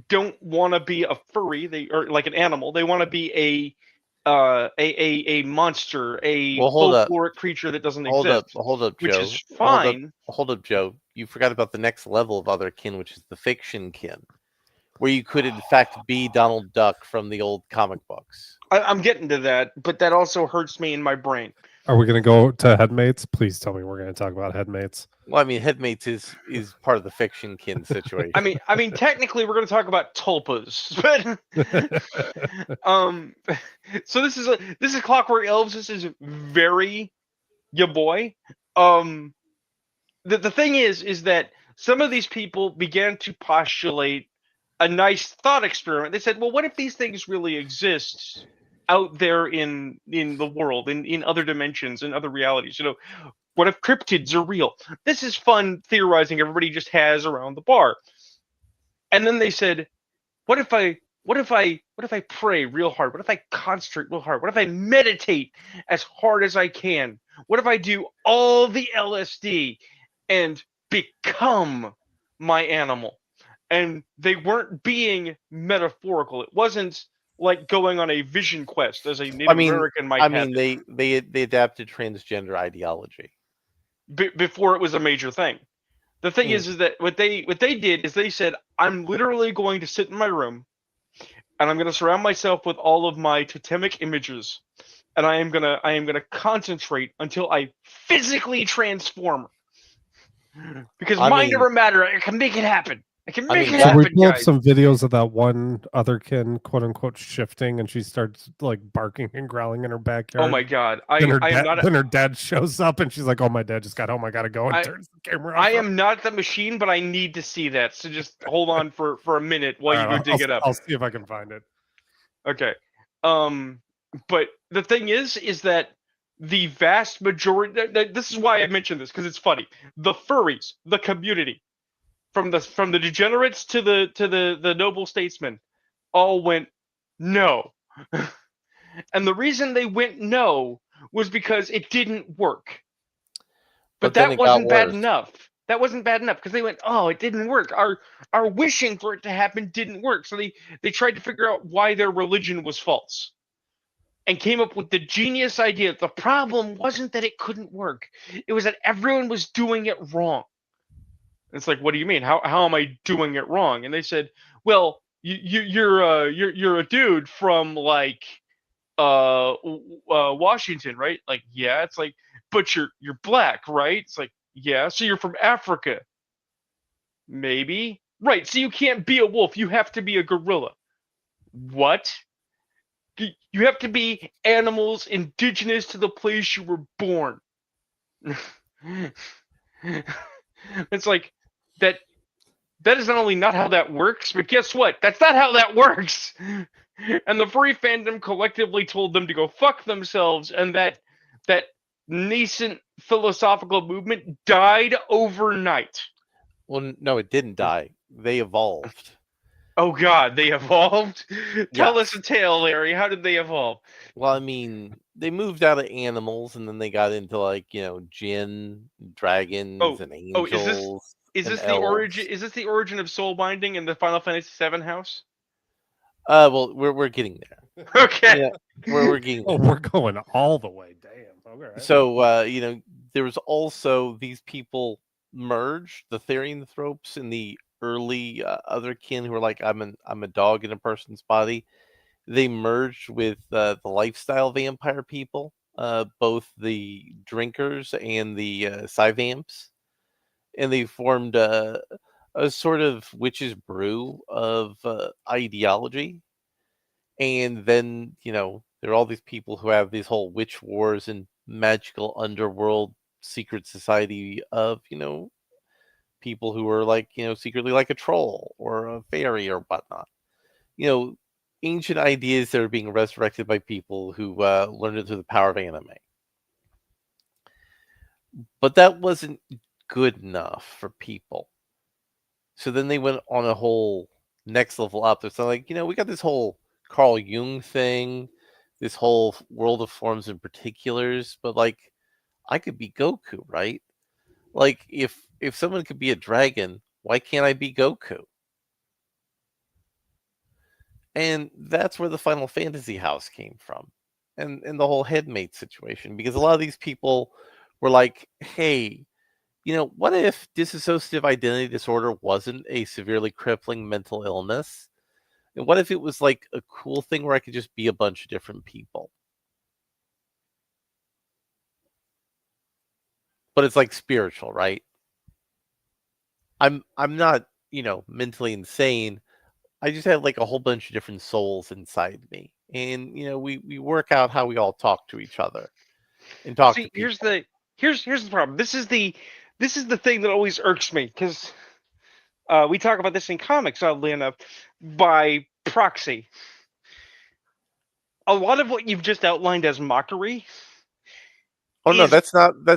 don't want to be a furry. They are like an animal. They want to be a monster, a Well, hold up. folkloric creature that doesn't Hold exist. up, Which Joe. is fine. Hold up, Joe. You forgot about the next level of other kin, which is the fiction kin, where you could in fact be Donald Duck from the old comic books. I'm getting to that, but that also hurts me in my brain. Are we going to go to headmates? Please tell me we're going to talk about headmates. Well, I mean, headmates is part of the fiction kin situation. I mean, technically, we're going to talk about tulpas, but so this is Clockwork Elves. This is very your boy. The thing is that some of these people began to postulate a nice thought experiment. They said, well, what if these things really exist out there in the world, in other dimensions, in other realities? What if cryptids are real? This is fun theorizing everybody just has around the bar. And then they said, what if I pray real hard? What if I concentrate real hard? What if I meditate as hard as I can? What if I do all the LSD and become my animal? And they weren't being metaphorical. It wasn't like going on a vision quest as a Native American might have. I mean, they adapted transgender ideology Before it was a major thing. The thing is that what they did is they said, I'm literally going to sit in my room, and I'm going to surround myself with all of my totemic images, and I am gonna concentrate until I physically transform. Because I mind mean- over matter, I can make it happen. I can I make mean, it So that- we happen, pull up guys. some videos of that one otherkin, quote unquote, shifting, and she starts like barking and growling in her backyard. Oh my god, Then her, I am dad, not. then her dad shows up, and she's like, "Oh, my dad just got home. I gotta go," and I- turns the camera off. I am not the machine, but I need to see that. So just hold on for a minute while you go Alright, dig it up. I'll see if I can find it. Okay. But the thing is that the vast majority. This is why I mentioned this, because it's funny. The furries, the community, from the degenerates to the noble statesmen, all went no. And the reason they went no was because it didn't work. But then that it got wasn't bad worse. enough. That wasn't bad enough because they went, oh, it didn't work. Our wishing for it to happen didn't work. So they tried to figure out why their religion was false, and came up with the genius idea. The problem wasn't that it couldn't work; it was that everyone was doing it wrong. It's like, what do you mean? How am I doing it wrong? And they said, well, you're a dude from like Washington, right? Like, yeah. It's like, but you're black, right? It's like, yeah. So you're from Africa, maybe, right? So you can't be a wolf. You have to be a gorilla. What? You have to be animals indigenous to the place you were born. It's like that. That is not only not how that works, but guess what? That's not how that works. And the furry fandom collectively told them to go fuck themselves, and that nascent philosophical movement died overnight. Well, no, it didn't die. They evolved. Oh god, they evolved? Tell us Yes. a tale, Larry. How did they evolve? Well, I mean, they moved out of animals, and then they got into like jinn, dragons, and Oh, is angels. this and the origin? elves. Is this the origin of soul binding in the Final Fantasy VII house? Well, we're getting there. Okay. Yeah, we're getting Oh, there. we're going all the way. Damn. Okay. So there was also these people merged, the Therianthropes and the early other kin who were like, I'm a dog in a person's body. They merged with the lifestyle vampire people, both the drinkers and the Psyvamps, and they formed a sort of witch's brew of ideology. And then there are all these people who have these whole witch wars and magical underworld secret society of people who are like secretly like a troll or a fairy or whatnot. Ancient ideas that are being resurrected by people who learned it through the power of anime. But that wasn't good enough for people. So then they went on a whole next level up. It's like, we got this whole Carl Jung thing, this whole world of forms and particulars, but like I could be Goku, right? Like if someone could be a dragon, why can't I be Goku? And that's where the Final Fantasy house came from. And the whole headmate situation, because a lot of these people were like, hey, what if dissociative identity disorder wasn't a severely crippling mental illness? And what if it was like a cool thing where I could just be a bunch of different people? But it's like spiritual, right? I'm not, mentally insane. I just have like a whole bunch of different souls inside me. And we work out how we all talk to each other and talk to See, people. here's the problem. This is the thing that always irks me, because we talk about this in comics, oddly enough, by proxy. A lot of what you've just outlined as mockery. Oh no, is- that's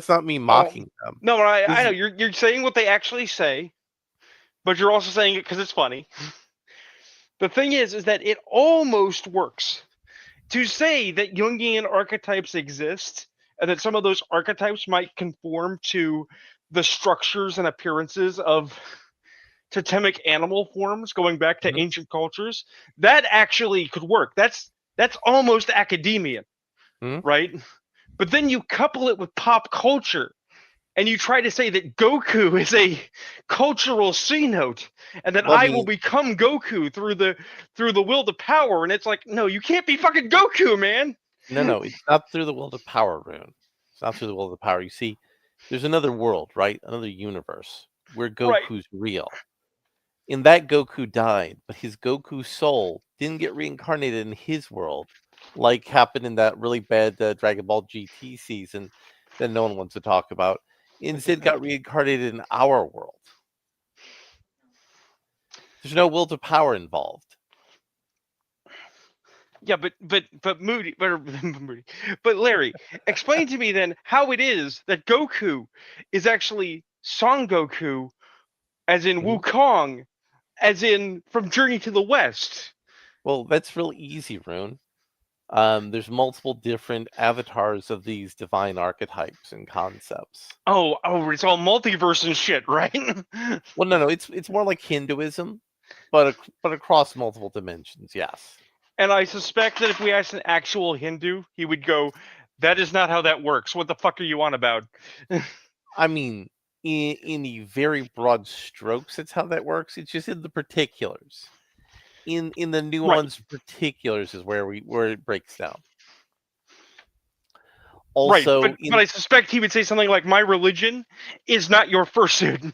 not me mocking them. No, I This know is- you're saying what they actually say, but you're also saying it because it's funny. The thing is that it almost works to say that Jungian archetypes exist, and that some of those archetypes might conform to the structures and appearances of totemic animal forms going back to Mhm. ancient cultures. That actually could work. That's almost academia, Mhm. right? But then you couple it with pop culture, and you try to say that Goku is a cultural C note, and that Well, I I will mean- become Goku through the will to power, and it's like, no, you can't be fucking Goku, man. No, it's not through the will to power, Rune. It's not through the will to power. You see, there's another world, right? Another universe where Right. Goku's real. In that, Goku died, but his Goku soul didn't get reincarnated in his world, like happened in that really bad Dragon Ball GT season that no one wants to talk about. Instead, got reincarnated in our world. There's no will to power involved. Yeah, but Moody, Moody, but Larry, explain to me then how it is that Goku is actually Son Goku, as in Wukong, as in from Journey to the West. Well, that's real easy, Rune. There's multiple different avatars of these divine archetypes and concepts. Oh, it's all multiverse and shit, right? Well, no, it's more like Hinduism, but across multiple dimensions. Yes. And I suspect that if we asked an actual Hindu, he would go, "That is not how that works. What the fuck are you on about?" I mean, in the very broad strokes, that's how that works. It's just in the particulars. In the nuanced particulars is where it breaks down. Also, right, but I suspect he would say something like, "My religion is not your fursuit."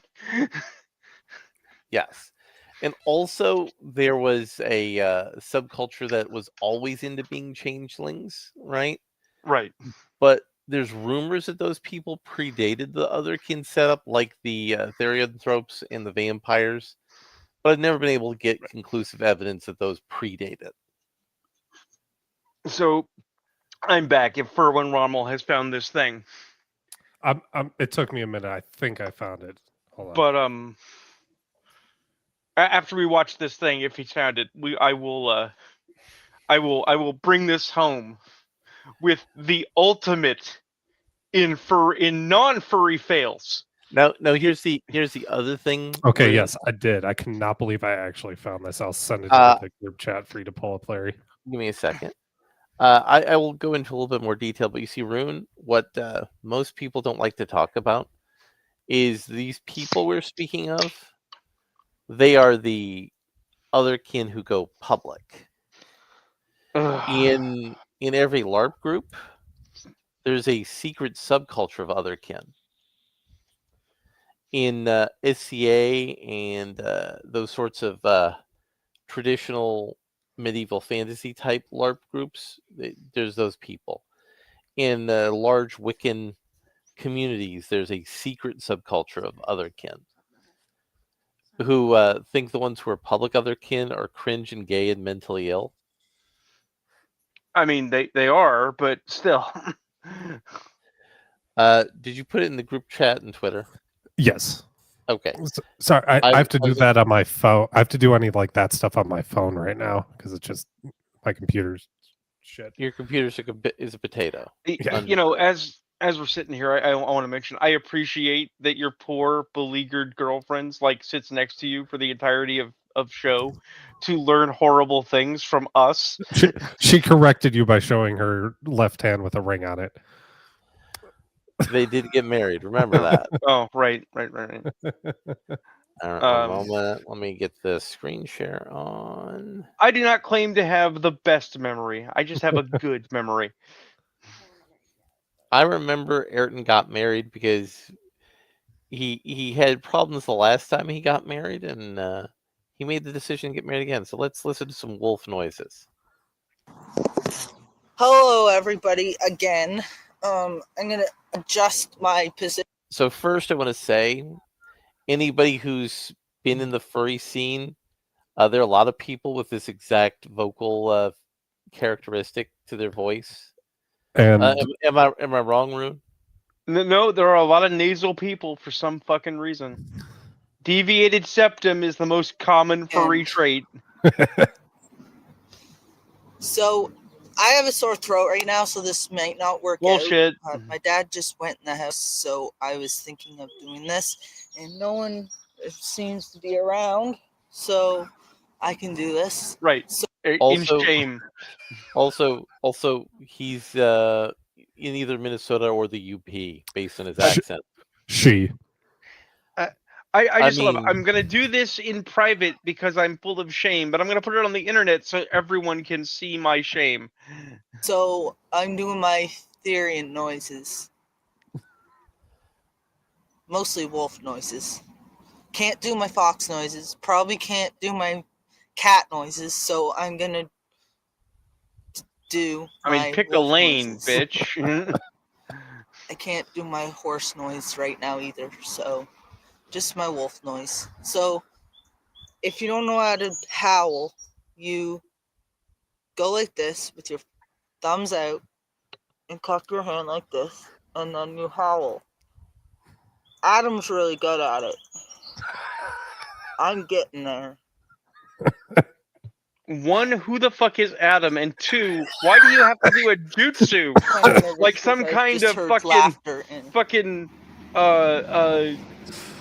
yes. And also, there was a subculture that was always into being changelings, right? Right. But there's rumors that those people predated the otherkin setup, like the therianthropes and the vampires. But I've never been able to get conclusive evidence that those predate it. So, I'm back. If Furwin Rommel has found this thing, It took me a minute. I think I found it. Hold on. but after we watch this thing, if he's found it, I will bring this home with the ultimate in non-furry fails. Now here's the other thing. Okay, Rune. yes, I did. I cannot believe I actually found this. I'll send it to the group chat for you to pull up, Larry. Give me a second. I will go into a little bit more detail, but you see, Rune, what most people don't like to talk about is these people we're speaking of. They are the otherkin who go public. In every LARP group, there's a secret subculture of otherkin. In SCA and those sorts of traditional medieval fantasy type LARP groups, there's those people. In large Wiccan communities, there's a secret subculture of otherkin who think the ones who are public otherkin are cringe and gay and mentally ill. I mean, they are, but still. Did you put it in the group chat and Twitter? Yes. Okay. Sorry, I have to do that on my phone. I have to do any like that stuff on my phone right now because it's just my computer's shit. Your computer is a potato. Yeah. You know, as we're sitting here, I want to mention I appreciate that your poor beleaguered girlfriend's like sits next to you for the entirety of show to learn horrible things from us. She corrected you by showing her left hand with a ring on it. They did get married. Remember that. Oh, right. All right, one moment. Let me get the screen share on. I do not claim to have the best memory. I just have a good memory. I remember Ayrton got married because he had problems the last time he got married, and he made the decision to get married again. So let's listen to some wolf noises. Hello, everybody, again. I'm going to adjust my position. So first, I want to say, anybody who's been in the furry scene, there are a lot of people with this exact vocal characteristic to their voice. And am I wrong, Rune? No, there are a lot of nasal people for some fucking reason. Deviated septum is the most common furry trait. So, I have a sore throat right now, so this might not work Bullshit. out. My dad just went in the house, so I was thinking of doing this, and no one seems to be around, so I can do this. Right. So, in shame. Also, he's in either Minnesota or the UP, based on his accent. She. I just love it. mean- I'm gonna do this in private because I'm full of shame, but I'm gonna put it on the internet so everyone can see my shame. So I'm doing my Therian noises. Mostly wolf noises. Can't do my fox noises. Probably can't do my cat noises. So I'm gonna do I mean, my pick a wolf lane, noises. bitch. I can't do my horse noise right now either. So just my wolf noise. So if you don't know how to howl, you go like this with your thumbs out and cup your hand like this, and then you howl. Adam's really good at it. I'm getting there. One, who the fuck is Adam? And two, why do you have to do a jutsu? Kind of nervous Like some 'cause I kind just of heard fucking laughter and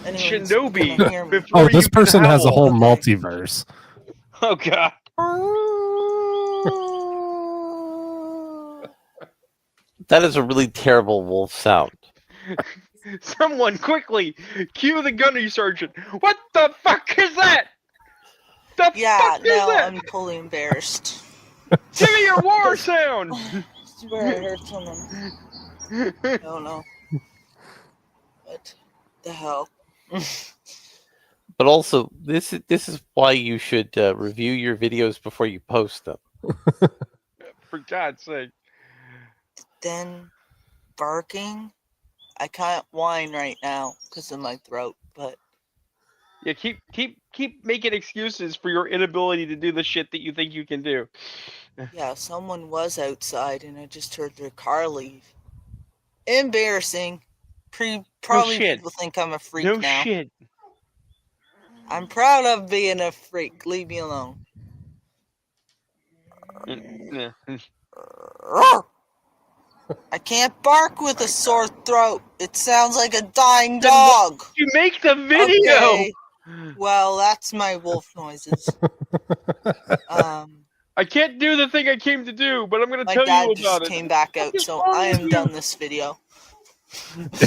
anyone's shinobi gonna hear me. before Oh, this you can person has a howl. whole Okay. multiverse. Oh god. That is a really terrible wolf sound. Someone quickly cue the gunny sergeant. What the fuck is that? The Yeah, fuck is now that? I'm fully embarrassed. Give me your war sound. I swear I heard someone. I don't know. What the hell? But also, this is why you should review your videos before you post them. For God's sake. Then barking. I can't whine right now because of my throat, but Yeah, keep making excuses for your inability to do the shit that you think you can do. yeah, someone was outside and I just heard their car leave. Embarrassing. Probably shit. people think I'm a freak No now. shit. I'm proud of being a freak. Leave me alone. Yeah. I can't bark with a sore throat. It sounds like a dying Then what- dog. You make the video. Okay. Well, that's my wolf noises. I can't do the thing I came to do, but I'm gonna My tell dad you just about it. came back out, is so wrong I with am you? done this video.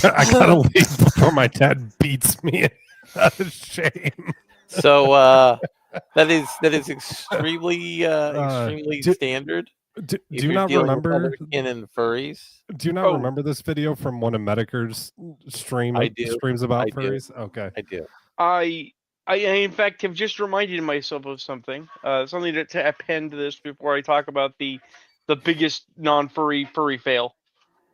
I gotta leave before my dad beats me out of shame. So that is extremely extremely do- standard. Do If you you're not dealing with remember? other kin and furries? Do you not Oh. remember this video from one of Medicare's I do. streams about I do. furries? Okay. I do. I in fact have just reminded myself of something. Something to append to this before I talk about the biggest non-furry fail.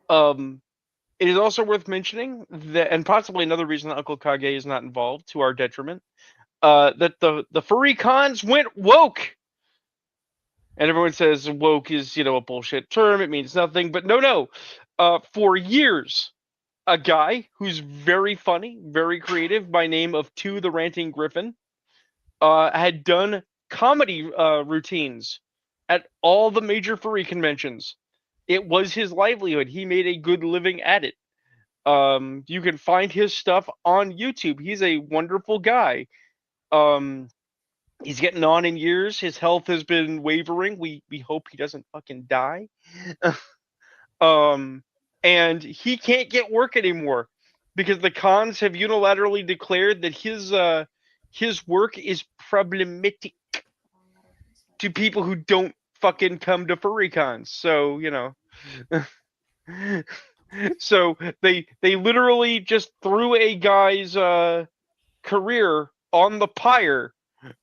It is also worth mentioning that, and possibly another reason that Uncle Kage is not involved, to our detriment, that the furry cons went woke. And everyone says woke is, a bullshit term. It means nothing. But no. For years, a guy who's very funny, very creative, by name of Two the Ranting Griffin, had done comedy routines at all the major furry conventions. It was his livelihood. He made a good living at it. You can find his stuff on YouTube. He's a wonderful guy. He's getting on in years. His health has been wavering. We hope he doesn't fucking die. And he can't get work anymore because the cons have unilaterally declared that his work is problematic to people who don't fucking come to furry cons. So, so they literally just threw a guy's career on the pyre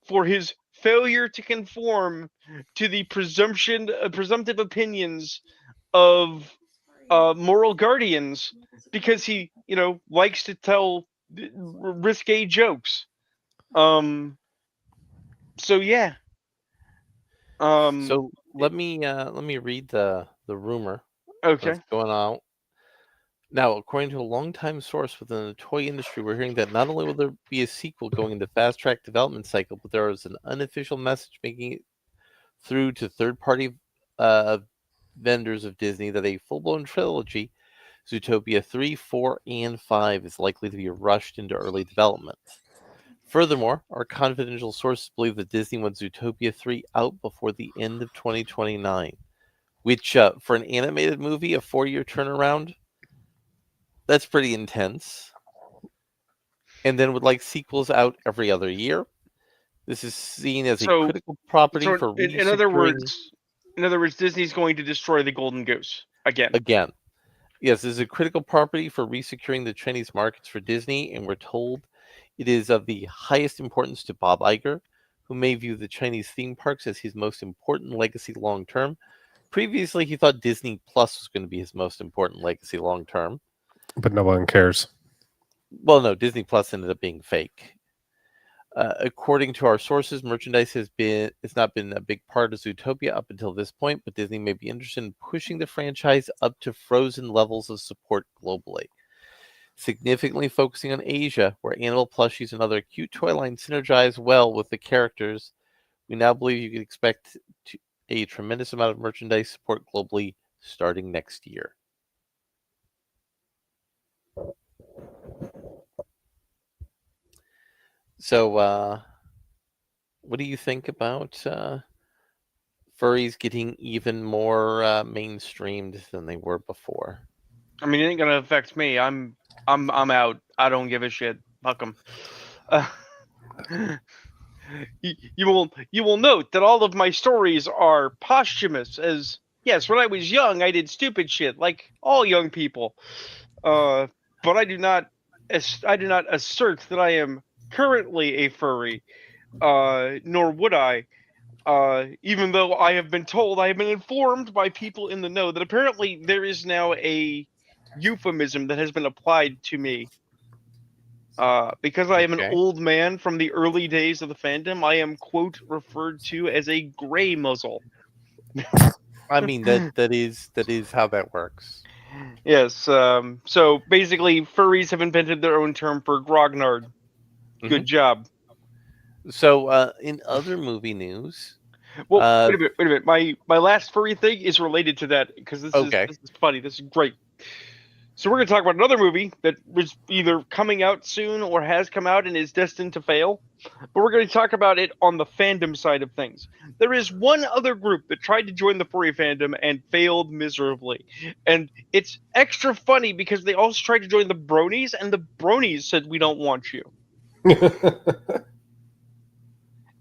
for his failure to conform to the presumptive opinions of moral guardians because he, likes to tell risque jokes. So yeah. So let me read the rumor Okay. that's going on. Now, according to a longtime source within the toy industry, we're hearing that not only will there be a sequel going into fast track development cycle, but there is an unofficial message making it through to third-party vendors of Disney that a full-blown trilogy, Zootopia 3, 4, and 5, is likely to be rushed into early development. Furthermore, our confidential sources believe that Disney wants Zootopia 3 out before the end of 2029, which, for an animated movie, a 4-year turnaround, that's pretty intense. and then would like sequels out every other year. This is seen as a So- critical property So for in other resecuring words, Disney's going to destroy the Golden Goose again. again. Yes, this is a critical property for resecuring the Chinese markets for Disney, and we're told it is of the highest importance to Bob Iger, who may view the Chinese theme parks as his most important legacy long term. Previously, he thought Disney Plus was going to be his most important legacy long term. But no one cares. Well, no, Disney Plus ended up being fake. According to our sources, merchandise has not been a big part of Zootopia up until this point, but Disney may be interested in pushing the franchise up to Frozen levels of support globally. Significantly focusing on Asia, where animal plushies and other cute toy lines synergize well with the characters, we now believe you can expect a tremendous amount of merchandise support globally starting next year. So, what do you think about furries getting even more mainstreamed than they were before? I mean, it ain't gonna affect me. I'm out. I don't give a shit. Fuck 'em. You will note that all of my stories are posthumous. As yes, when I was young, I did stupid shit like all young people. But I do not assert that I am currently a furry. Nor would I. Even though I have been informed by people in the know that apparently there is now a euphemism that has been applied to me. Because I am an Okay. old man from the early days of the fandom, I am, quote, referred to as a gray muzzle. I mean that is how that works. Yes, so basically furries have invented their own term for grognard. Good job. So, in other movie news, Well, wait a minute. My last furry thing is related to that because this is funny. This is great. So we're going to talk about another movie that was either coming out soon or has come out and is destined to fail. But we're going to talk about it on the fandom side of things. There is one other group that tried to join the furry fandom and failed miserably. And it's extra funny because they also tried to join the bronies, and the bronies said, "We don't want you."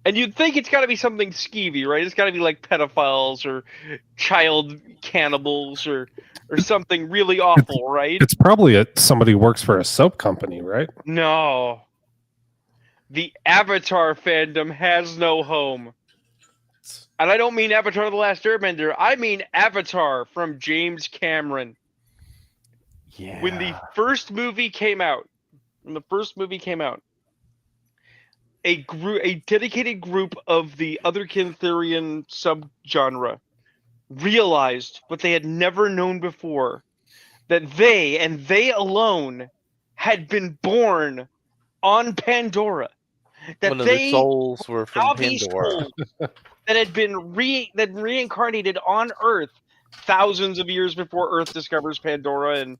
And you'd think it's got to be something skeevy, right? It's got to be like pedophiles or child cannibals or something really awful, right? It's probably somebody who works for a soap company, right? No. The Avatar fandom has no home. And I don't mean Avatar The Last Airbender. I mean Avatar from James Cameron. yeah. When the first movie came out, a dedicated group of the Otherkintherian subgenre realized what they had never known before, that they and they alone had been born on Pandora. That one of they the souls were from Navi Pandora. souls that had been reincarnated on Earth thousands of years before Earth discovers Pandora, and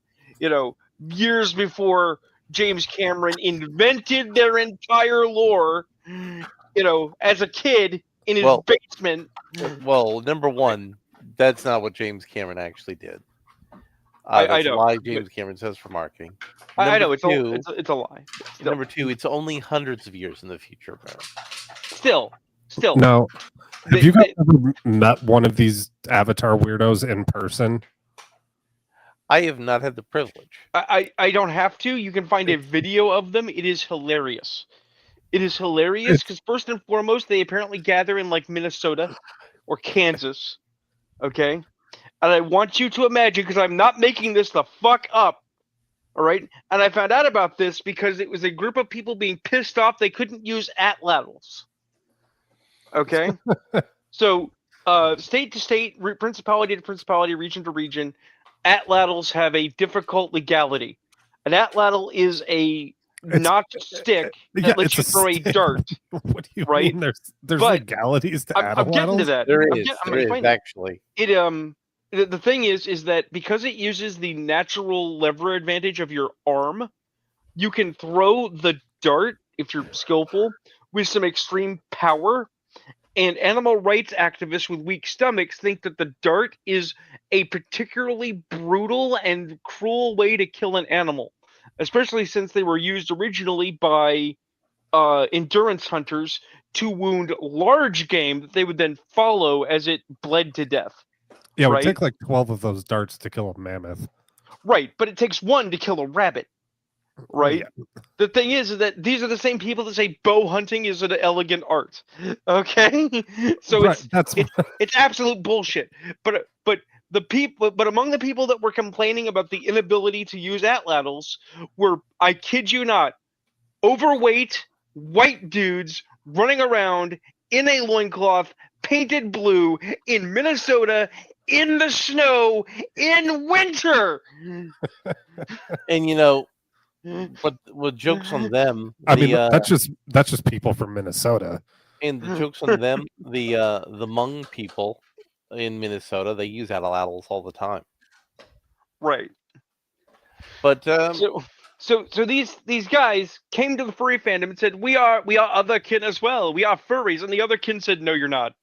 years before James Cameron invented their entire lore, as a kid in his basement. Well, number one, that's not what James Cameron actually did. I That's know. a lie James Cameron says for marketing. I know Number two, it's a lie. Still. Number two, it's only hundreds of years in the future, bro. Still. Now, have you guys ever met one of these Avatar weirdos in person? I have not had the privilege. I don't have to. You can find a video of them. It is hilarious. It is hilarious because first and foremost, they apparently gather in like Minnesota or Kansas. Okay? And I want you to imagine, because I'm not making this the fuck up. All right? And I found out about this because it was a group of people being pissed off they couldn't use atlatls. Okay? So, state to state, principality to principality, region to region, atlatls have a difficult legality. An atlatl is a notched stick that lets you throw a dart. What do you right? mean? There's legalities to I'm getting to atlatls? that. There is actually. The thing is that because it uses the natural lever advantage of your arm, you can throw the dart, if you're skillful, with some extreme power. And animal rights activists with weak stomachs think that the dart is a particularly brutal and cruel way to kill an animal. especially since they were used originally by endurance hunters to wound large game that they would then follow as it bled to death. Yeah, it would right? take like 12 of those darts to kill a mammoth. Right, but it takes one to kill a rabbit, right? Yeah. The thing is that these are the same people that say bow hunting is an elegant art. Okay, so Right, that's it's absolute bullshit. But among the people that were complaining about the inability to use atlatls were, I kid you not, overweight white dudes running around in a loincloth painted blue in Minnesota in the snow in winter. And you know what jokes on them. I mean, that's just people from Minnesota. And the jokes on them. The Hmong people in Minnesota, they use atlatls all the time. Right. But So these guys came to the furry fandom and said, we are other kin as well. We are furries. And the other kin said, no, you're not.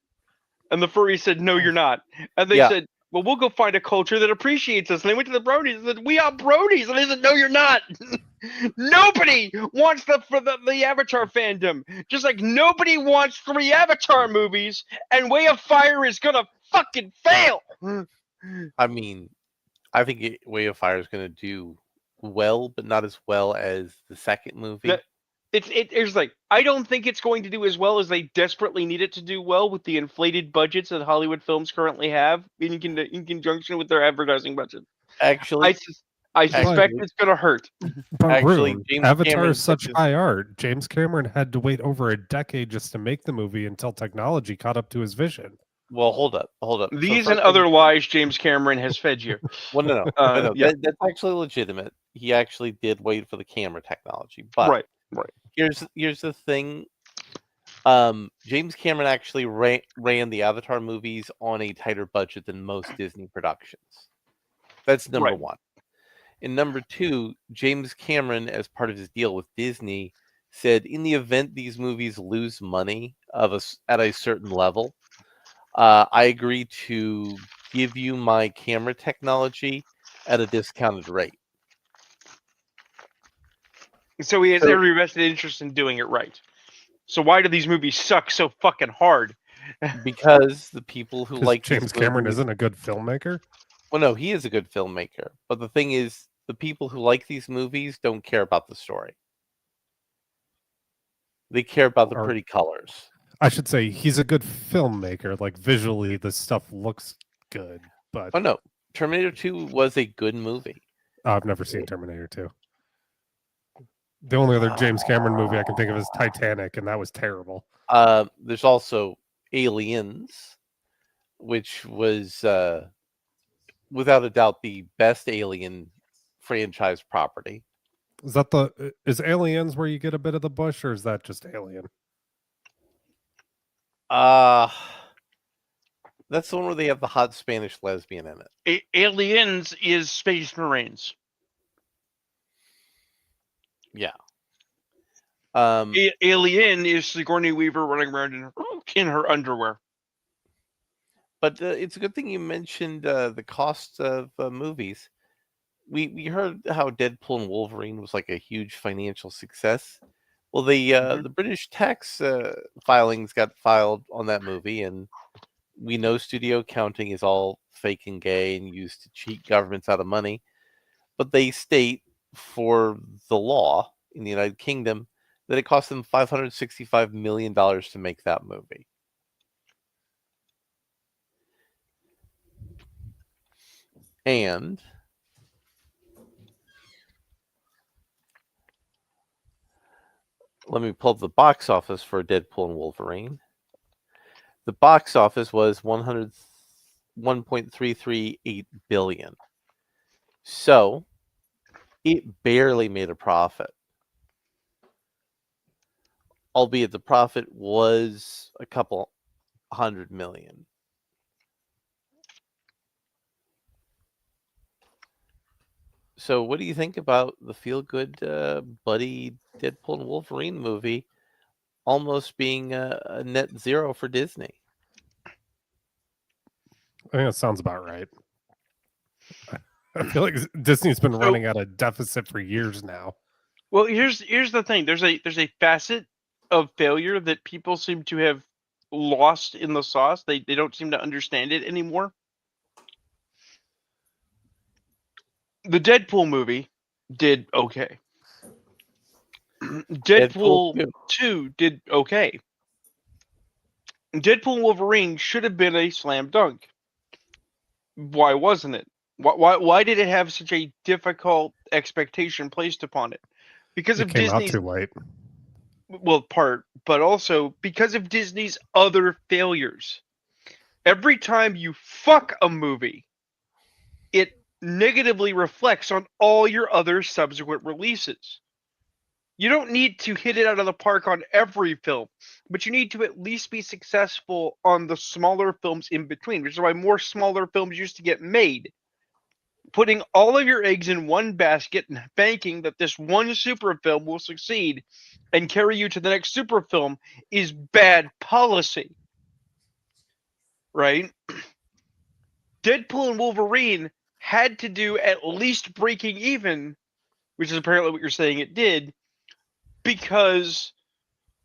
And the furries said, no, you're not. And they Yeah. said, well, we'll go find a culture that appreciates us. And they went to the bronies and said, we are bronies. And they said, no, you're not. Nobody wants the Avatar fandom. Just like nobody wants 3 Avatar movies, and Way of Fire is gonna fucking fail. I mean, I think Way of Fire is going to do well, but not as well as the second movie. It's like, I don't think it's going to do as well as they desperately need it to do well with the inflated budgets that Hollywood films currently have in conjunction with their advertising budget. Actually, I suspect it's going to hurt. But Actually, Rune, James Avatar Cameron is such said high art. James Cameron had to wait over a decade just to make the movie until technology caught up to his vision. well, hold up. These So and other lies James Cameron has fed you. Well, no. Yeah. That's actually legitimate. He actually did wait for the camera technology, but Right. Here's the thing. James Cameron actually ran the Avatar movies on a tighter budget than most Disney productions. That's number Right. one. And number two, James Cameron, as part of his deal with Disney, said in the event these movies lose money at a certain level, I agree to give you my camera technology at a discounted rate. So he has every vested interest in doing it right. So why do these movies suck so fucking hard? Because the people who 'Cause like James these Cameron movies, isn't a good filmmaker. well, no, he is a good filmmaker. But the thing is, the people who like these movies don't care about the story. They care about the Or- pretty colors. I should say he's a good filmmaker. Like visually, the stuff looks good, but Oh no, Terminator 2 was a good movie. I've never seen Terminator 2. The only other James Cameron movie I can think of is Titanic, and that was terrible. There's also Aliens, which was without a doubt the best Alien franchise property. Is Aliens where you get a bit of the bush, or is that just Alien? That's the one where they have the hot Spanish lesbian in it. Aliens is Space Marines. Yeah. Alien is Sigourney Weaver running around in her underwear. But it's a good thing you mentioned the cost of movies. We heard how Deadpool and Wolverine was like a huge financial success. Well, the British tax filings got filed on that movie, and we know studio accounting is all fake and gay and used to cheat governments out of money. But they state for the law in the United Kingdom that it cost them $565 million to make that movie. And let me pull up the box office for Deadpool and Wolverine. The box office was 1.338 billion. So it barely made a profit. Albeit the profit was a couple $100 million. So what do you think about the feel-good buddy Deadpool and Wolverine movie almost being a net zero for Disney? I think that sounds about right. I feel like Disney's been So- running at a deficit for years now. Well, here's the thing. There's a facet of failure that people seem to have lost in the sauce. They don't seem to understand it anymore. The Deadpool movie did okay. Deadpool 2 did okay. Deadpool and Wolverine should have been a slam dunk. Why wasn't it? Why did it have such a difficult expectation placed upon it? Because It of came out Disney's too late. but also because of Disney's other failures. Every time you fuck a movie, it negatively reflects on all your other subsequent releases. You don't need to hit it out of the park on every film, but you need to at least be successful on the smaller films in between, which is why more smaller films used to get made. Putting all of your eggs in one basket and banking that this one super film will succeed and carry you to the next super film is bad policy. Right? Deadpool and Wolverine had to do at least breaking even, which is apparently what you're saying it did, because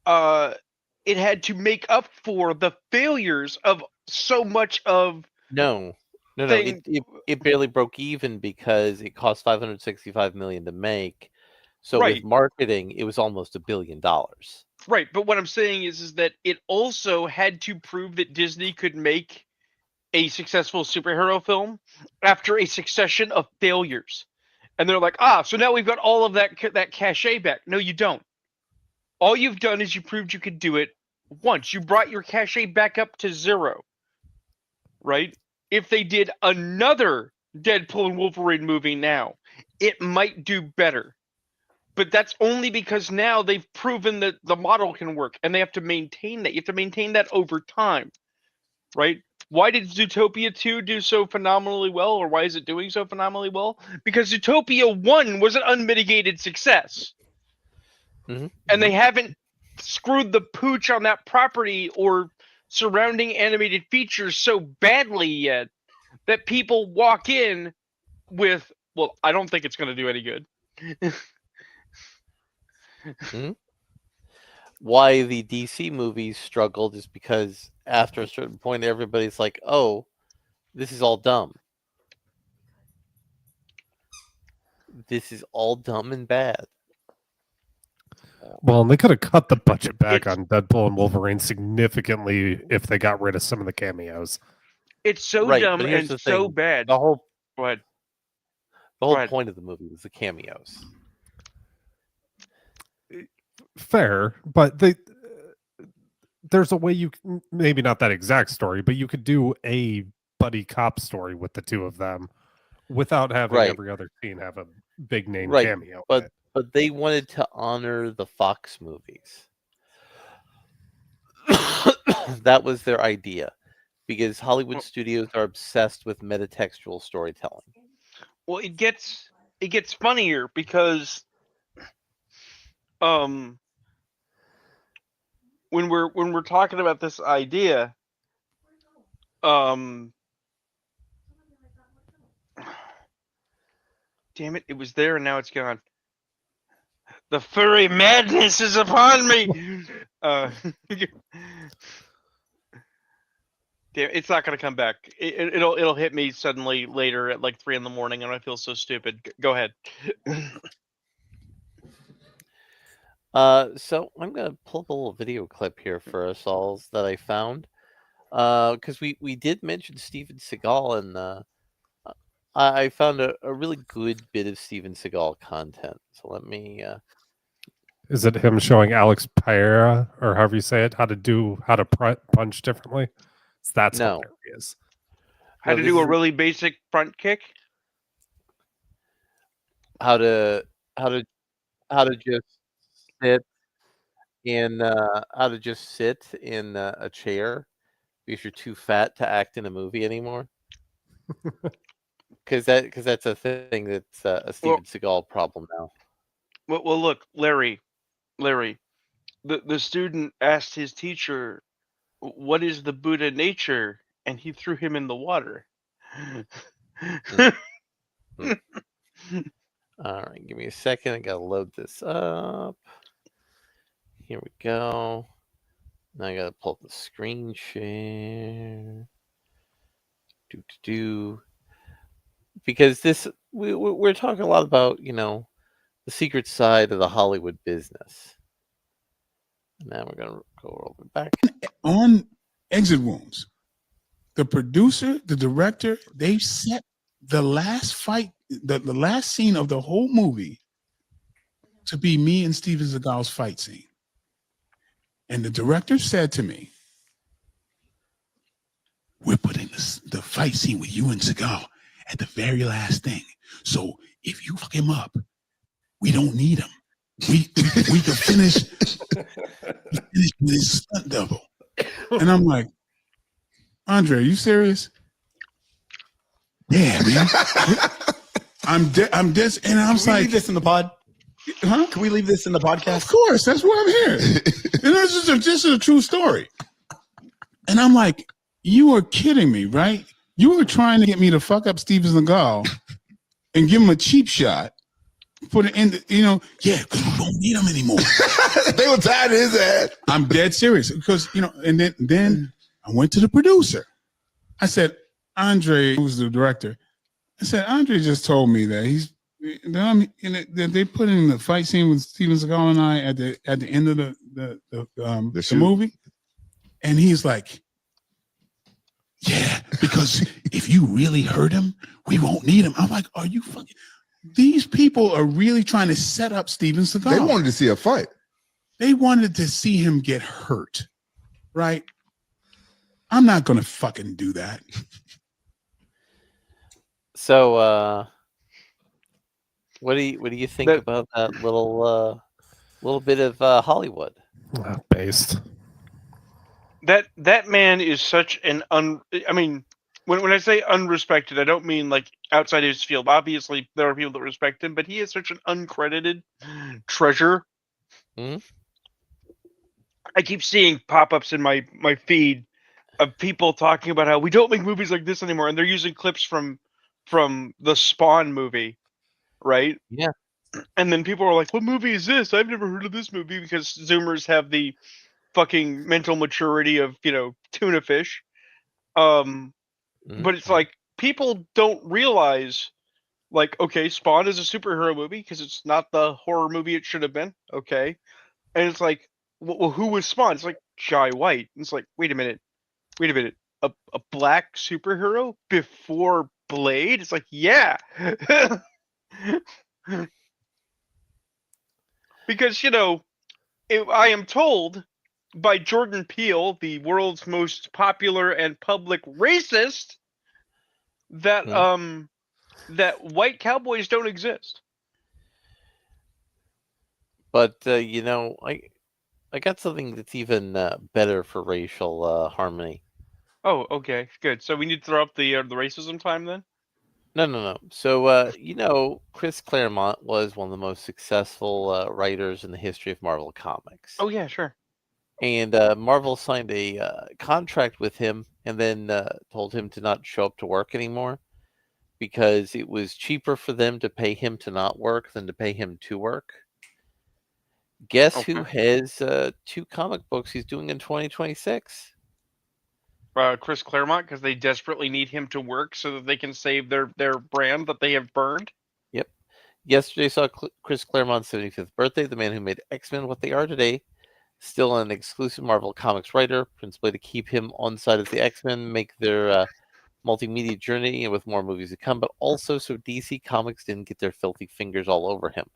it had to make up for the failures of so much of No. thing. It barely broke even because it cost $565 million to make. So Right. with marketing, it was almost $1 billion. Right, but what I'm saying is that it also had to prove that Disney could make a successful superhero film after a succession of failures. And they're like, so now we've got all of that cachet back. No, you don't. All you've done is you proved you could do it once. You brought your cachet back up to 0. Right? If they did another Deadpool and Wolverine movie now, it might do better. But that's only because now they've proven that the model can work, and they have to maintain that. You have to maintain that over time, right? Why did Zootopia 2 do so phenomenally well, or why is it doing so phenomenally well? Because Zootopia 1 was an unmitigated success. Mm-hmm. And they haven't screwed the pooch on that property or surrounding animated features so badly yet that people walk in with, well, I don't think it's going to do any good. Mm-hmm. Why the DC movies struggled is because after a certain point, everybody's like, oh, this is all dumb. This is all dumb and bad. Well, and they could have cut the budget back on Deadpool and Wolverine significantly if they got rid of some of the cameos. It's so Right, dumb but here's and the so thing. bad. The whole But the whole Go ahead. point of the movie was the cameos. Fair, but there's a way you can, maybe not that exact story, but you could do a buddy cop story with the two of them without having Right. every other scene have a big name Right, cameo. in but it. but they wanted to honor the Fox movies. That was their idea, because Hollywood studios are obsessed with metatextual storytelling. well, it gets funnier because when we're talking about this idea, damn it, it was there and now it's gone. The furry madness is upon me. Damn, it's not gonna come back. It'll hit me suddenly later at like 3 a.m, and I feel so stupid. Go ahead. So I'm gonna pull up a little video clip here for us all that I found, because we did mention Steven Seagal, and I found a really good bit of Steven Seagal content. So let me. Is it him showing Alex Pereira, or however you say it, how to punch differently? That's No. hilarious. How No, to this do a is- really basic front kick? how to just sit in a chair because you're too fat to act in a movie anymore. Because that's a thing that's a Steven Seagal problem now. Well, look, Larry, the student asked his teacher, "What is the Buddha nature?" And he threw him in the water. All right, give me a second. I gotta load this up. Here we go. Now I gotta pull up the screen share. Do. Because we're talking a lot about the secret side of the Hollywood business. And now we're gonna go all the way back. On Exit Wounds, the producer, the director, they set the last fight, the last scene of the whole movie to be me and Steven Seagal's fight scene. And the director said to me, "We're putting the fight scene with you and Seagal at the very last thing. So if you fuck him up, we don't need him. We can finish with his stunt double." And I'm like, "Andre, are you serious?" "Yeah, man." I'm dead. And I was Can we like, leave this in the pod? "Huh? Can we leave this in the podcast? Of course, that's why I'm here." And this is a true story. And I'm like, "You are kidding me, right? You were trying to get me to fuck up Steven Seagal and give him a cheap shot. Put it in, yeah, because we don't need him anymore." They were tired of his ass. I'm dead serious because, and then I went to the producer. I said, "Andre," who's the director, I said, "Andre just told me that that they put in the fight scene with Steven Seagal and I at the end of the movie." And he's like, "Yeah, because if you really hurt him, we won't need him." I'm like, "Are you fucking..." These people are really trying to set up Steven Seagal. They wanted to see a fight. They wanted to see him get hurt, right? I'm not going to fucking do that. So, what do you think about that little bit of Hollywood? Based. That man is such an I mean, when I say unrespected, I don't mean like outside his field. Obviously, there are people that respect him, but he is such an uncredited treasure. Mhm. I keep seeing pop-ups in my feed of people talking about how we don't make movies like this anymore, and they're using clips from the Spawn movie, right? Yeah. And then people are like, "What movie is this? I've never heard of this movie," because Zoomers have the fucking mental maturity of tuna fish. But it's like people don't realize, like, okay, Spawn is a superhero movie because it's not the horror movie it should have been. Okay, and it's like, well, who was Spawn? It's like Jai White. It's like, wait a minute, a black superhero before Blade? It's like, yeah. Because I am told by Jordan Peele, the world's most popular and public racist, that that white cowboys don't exist. But I got something that's even better for racial harmony. Oh, okay, good. So we need to throw up the racism time then? No. So Chris Claremont was one of the most successful writers in the history of Marvel Comics. Oh yeah, sure. And Marvel signed a contract with him and then told him to not show up to work anymore because it was cheaper for them to pay him to not work than to pay him to work. Guess who has 2 comic books he's doing in 2026? Chris Claremont, because they desperately need him to work so that they can save their brand that they have burned. Yep. Yesterday saw Chris Claremont's 75th birthday, the man who made X-Men what they are today. Still an exclusive Marvel Comics writer, principally to keep him on side of the X-Men, make their multimedia journey and with more movies to come, but also so DC Comics didn't get their filthy fingers all over him.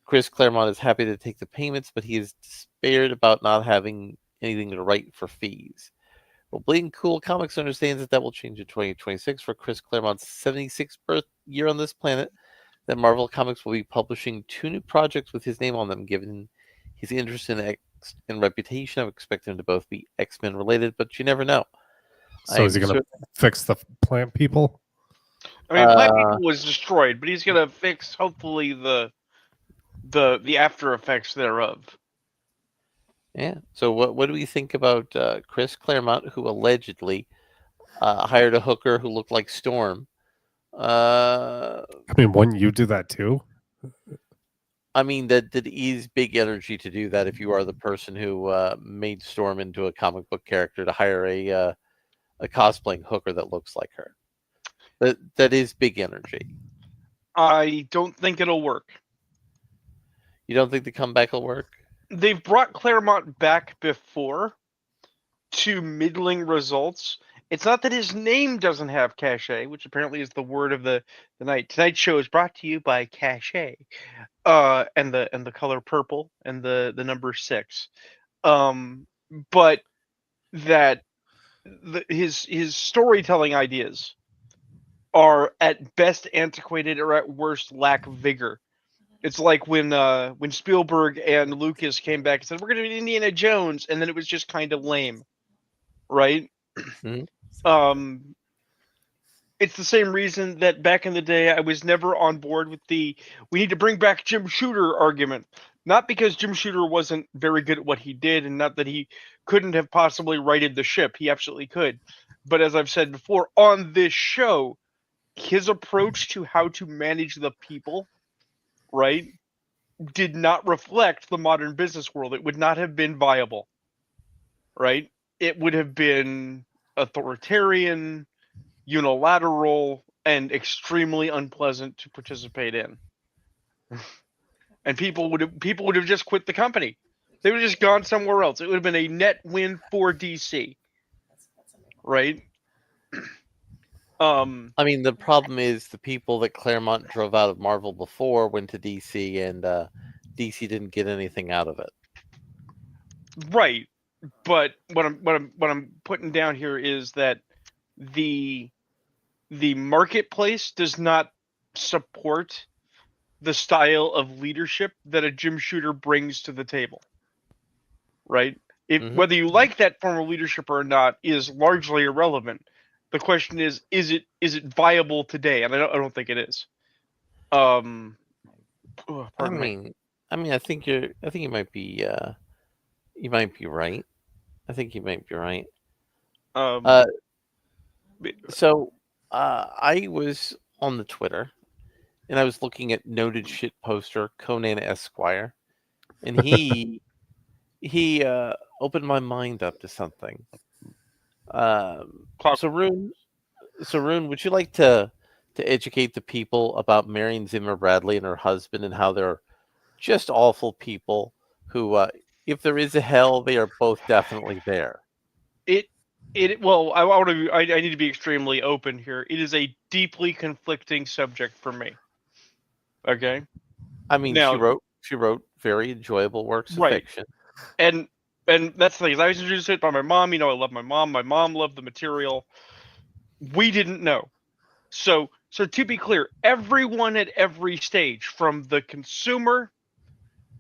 Chris Claremont is happy to take the payments, but he is despaired about not having anything to write for fees. Well, Bleeding Cool Comics understands that will change in 2026 for Chris Claremont's 76th birth year on this planet. That Marvel Comics will be publishing 2 new projects with his name on them, given his interest in reputation. I would expect them to both be X-Men related, but you never know. So is he going to fix the plant people? I mean, Plant People was destroyed, but he's going to fix hopefully the after effects thereof. Yeah. So what do we think about Chris Claremont, who allegedly hired a hooker who looked like Storm Uh, I mean, wouldn't you do that too? I mean that is big energy to do that if you are the person who made Storm into a comic book character to hire a cosplaying hooker that looks like her. That is big energy. I don't think it'll work. You don't think the comeback will work? They've brought Claremont back before to middling results. It's not that his name doesn't have cachet, which apparently is the word of the night. Tonight's show is brought to you by cachet, and the color purple and the number 6. But that his storytelling ideas are at best antiquated or at worst lack vigor. It's like when Spielberg and Lucas came back and said we're going to do Indiana Jones, and then it was just kind of lame, right? Mhm. It's the same reason that back in the day I was never on board with the we need to bring back Jim Shooter argument. Not because Jim Shooter wasn't very good at what he did, and not that he couldn't have possibly righted the ship. He absolutely could. But as I've said before, on this show, his approach to how to manage the people, right, did not reflect the modern business world. It would not have been viable, right? It would have been authoritarian, unilateral, and extremely unpleasant to participate in. And people would have just quit the company. They would have just gone somewhere else. It would have been a net win for DC, right? I mean, the problem is the people that Claremont drove out of Marvel before went to DC, and DC didn't get anything out of it. Right. But what I'm putting down here is that the marketplace does not support the style of leadership that a Jim Shooter brings to the table. Right? Mhm. Whether you like that form of leadership or not is largely irrelevant. The question is it viable today? And I don't think it is. I Pardon me. mean, I think you might be right. I think you might be right. Um, So, I was on the Twitter, and I was looking at noted shit poster Conan Esquire, and he opened my mind up to something. Clock- So Rune, would you like to educate the people about Marion Zimmer Bradley and her husband and how they're just awful people who, if there is a hell, they are both definitely there. Well, I need to be extremely open here. It is a deeply conflicting subject for me. Okay. I mean, Now, she wrote very enjoyable works of right. fiction. And that's the thing. Is I was introduced to it by my mom. I love my mom. My mom loved the material. We didn't know. So to be clear, everyone at every stage, from the consumer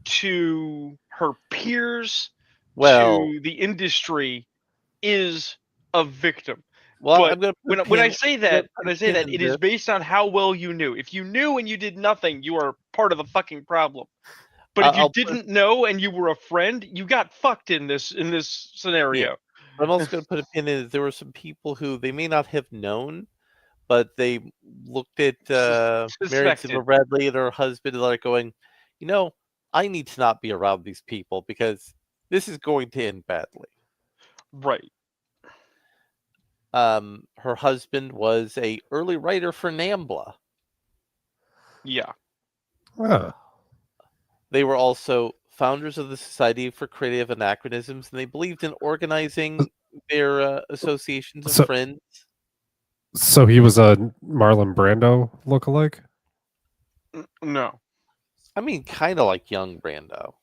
to her peers Well, to the industry, is a victim. well, But I'm going to when I say that, it is this. based on how well you knew. If you knew and you did nothing, you are part of the fucking problem. But if you I'll didn't know and you were a friend, you got fucked in this scenario. I'm also going to put a pin in it. There were some people who they may not have known, but they looked at Marion Suspected. Zimmer Bradley and her husband and they're going, I need to not be around these people because this is going to end badly. Right. Her husband was a early writer for NAMBLA. Yeah. They were also founders of the Society for Creative Anachronisms, and they believed in organizing their associations of friends. So he was a Marlon Brando lookalike? No. I mean, kind of like young Brando.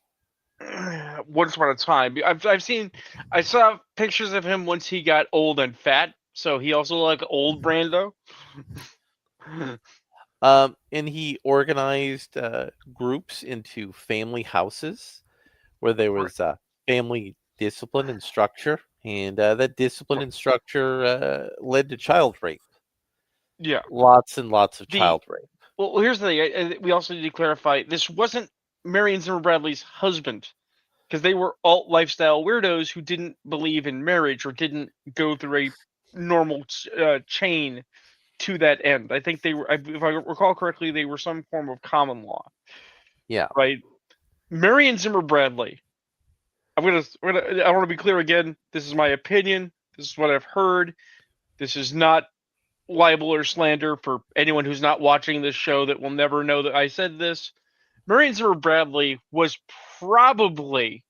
Once upon a time, I saw pictures of him once he got old and fat. So he also looked like old Brando. And he organized groups into family houses where there was family discipline and structure, and that discipline and structure led to child rape. Yeah, lots and lots of child rape. Well, here's the thing. We also need to clarify: this wasn't Marion Zimmer Bradley's husband, because they were alt lifestyle weirdos who didn't believe in marriage or didn't go through a normal chain to that end. I think they were, if I recall correctly, they were some form of common law. Yeah. Right. Marion Zimmer Bradley. I want to be clear again. This is my opinion. This is what I've heard. This is not libel or slander for anyone who's not watching this show that will never know that I said this. Marion Zimmer Bradley was probably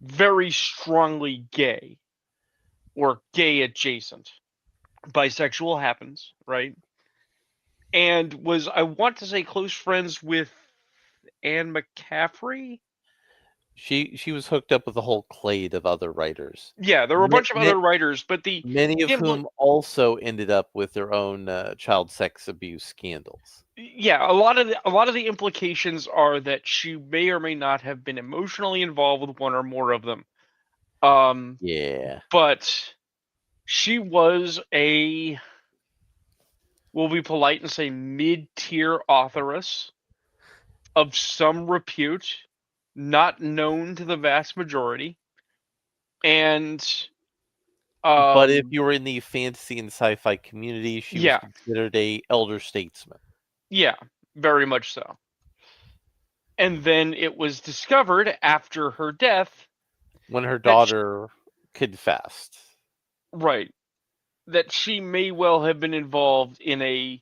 very strongly gay or gay adjacent. Bisexual happens, right? And was, I want to say, close friends with Anne McCaffrey. She was hooked up with a whole clade of other writers. Yeah, there were a bunch of other writers, but many of whom also ended up with their own child sex abuse scandals. Yeah, a lot of the implications are that she may or may not have been emotionally involved with one or more of them. Yeah. But she was a, we'll be polite and say, mid-tier authoress of some repute, not known to the vast majority. And but if you were in the fantasy and sci-fi community, she was considered a elder statesman. Yeah, very much so. And then it was discovered after her death, when her daughter confessed, right, that she may well have been involved in a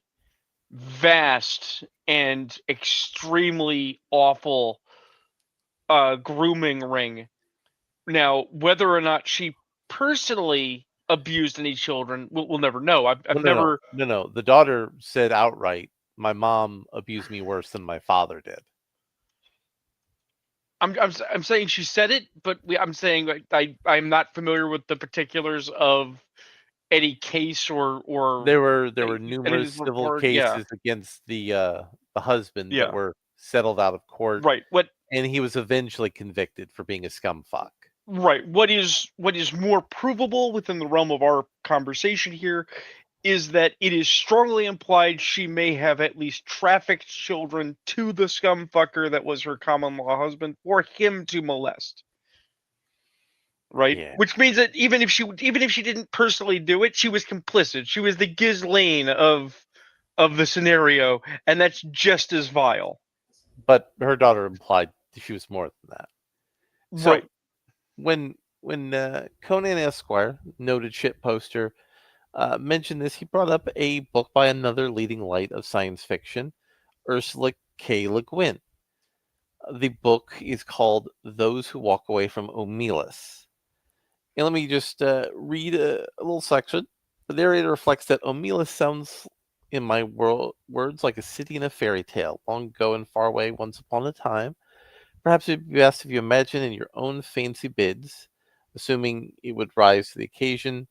vast and extremely awful grooming ring. Now, whether or not she personally abused any children, we'll never know. I've never. No. The daughter said outright, "My mom abused me worse than my father did." I'm saying she said it, but I'm saying I'm not familiar with the particulars of any case or there were numerous civil cases against the husband that were settled out of court. Right. And he was eventually convicted for being a scumfuck. Right. What is more provable within the realm of our conversation here is that it is strongly implied she may have at least trafficked children to the scumfucker that was her common law husband for him to molest. Right? Yeah. Which means that even if she didn't personally do it, she was complicit. She was the Ghislaine of the scenario, and that's just as vile. But her daughter implied she was more than that. So right. When Conan Esquire, noted shit poster, mentioned this, he brought up a book by another leading light of science fiction, Ursula K. Le Guin. The book is called Those Who Walk Away from Omelas. And let me just read a little section. The narrator reflects that Omelas sounds, in my words, like a city in a fairy tale, long ago and far away, once upon a time. Perhaps it would be best if you imagine in your own fancy bids, assuming it would rise to the occasion,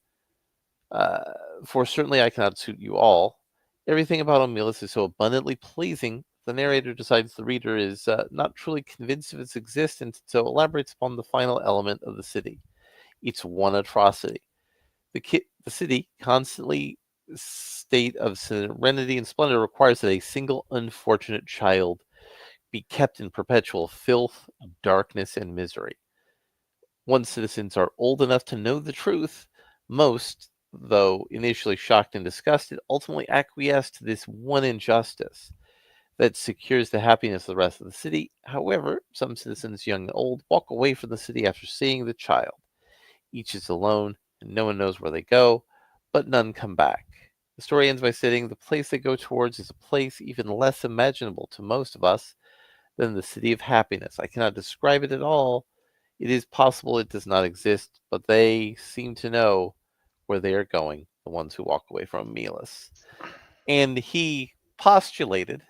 for certainly I cannot suit you all. Everything about Omelas is so abundantly pleasing, the narrator decides the reader is not truly convinced of its existence, so elaborates upon the final element of the city. It's one atrocity. The city, constantly state of serenity and splendor, requires that a single unfortunate child be kept in perpetual filth, darkness, and misery. Once citizens are old enough to know the truth, most, though initially shocked and disgusted, ultimately acquiesce to this one injustice that secures the happiness of the rest of the city. However, some citizens, young and old, walk away from the city after seeing the child. Each is alone, and no one knows where they go, but none come back. The story ends by stating the place they go towards is a place even less imaginable to most of us than the city of happiness. I cannot describe it at all. It is possible it does not exist, but they seem to know where they are going, the ones who walk away from Omelas. And he postulated,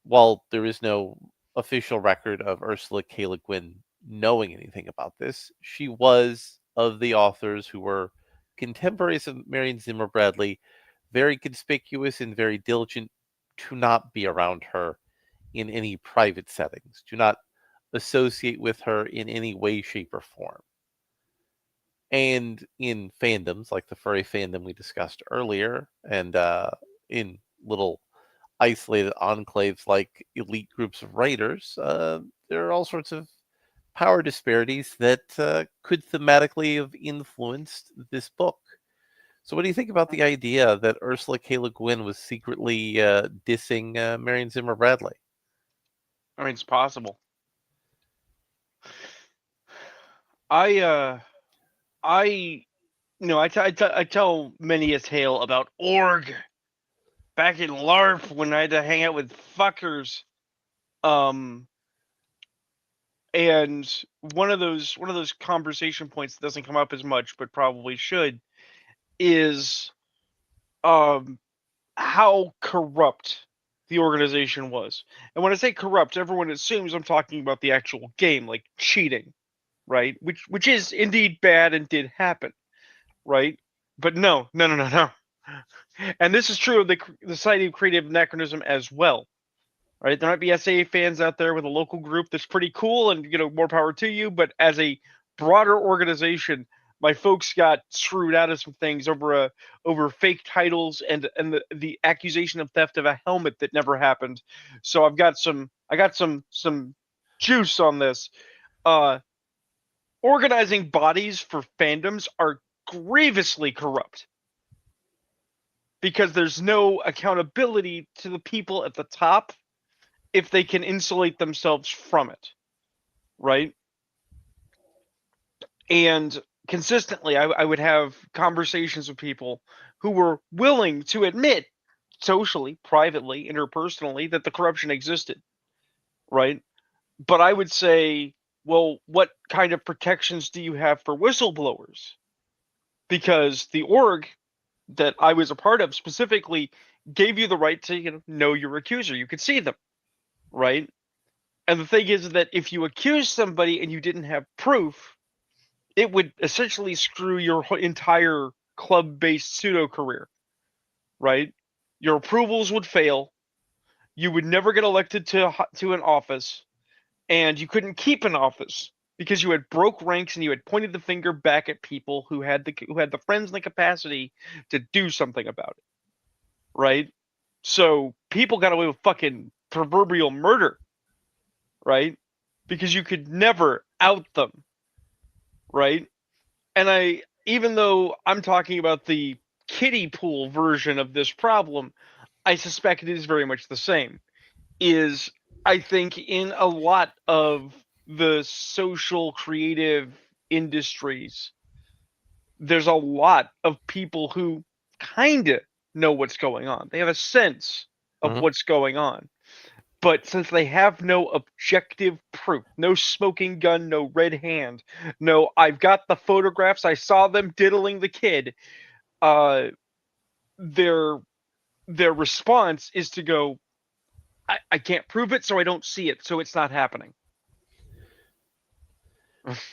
while there is no official record of Ursula K. Le Guin knowing anything about this, she was, of the authors who were contemporaries of Marion Zimmer Bradley, very conspicuous and very diligent to not be around her in any private settings. Do not associate with her in any way, shape, or form. And in fandoms, like the furry fandom we discussed earlier, and in little isolated enclaves like elite groups of writers, there are all sorts of power disparities that could thematically have influenced this book. So, what do you think about the idea that Ursula K. Le Guin was secretly dissing Marion Zimmer Bradley? I mean, it's possible. I tell many a tale about org back in LARP when I had to hang out with fuckers. And one of those conversation points that doesn't come up as much, but probably should, is how corrupt the organization was. And when I say corrupt, everyone assumes I'm talking about the actual game, like cheating, right? Which is indeed bad and did happen, right? But no. And this is true of the Society of Creative Anachronism as well, right? There might be SAA fans out there with a local group that's pretty cool, and more power to you. But as a broader organization, my folks got screwed out of some things over fake titles and the accusation of theft of a helmet that never happened. So I got some juice on this. Organizing bodies for fandoms are grievously corrupt because there's no accountability to the people at the top if they can insulate themselves from it, right? And consistently, I would have conversations with people who were willing to admit socially, privately, interpersonally, that the corruption existed, right? But I would say, well, what kind of protections do you have for whistleblowers? Because the org that I was a part of specifically gave you the right to know your accuser. You could see them, right? And the thing is that if you accuse somebody and you didn't have proof, it would essentially screw your entire club-based pseudo career, right? Your approvals would fail. You would never get elected to an office, and you couldn't keep an office because you had broke ranks and you had pointed the finger back at people who had the friends and the capacity to do something about it, right? So people got away with fucking proverbial murder, right? Because you could never out them, right? And even though I'm talking about the kiddie pool version of this problem, I suspect it is very much the same. I think in a lot of the social creative industries, there's a lot of people who kind of know what's going on. They have a sense of what's going on. But since they have no objective proof, no smoking gun, no red hand, no, I've got the photographs, I saw them diddling the kid, their response is to go, I can't prove it, so I don't see it, so it's not happening.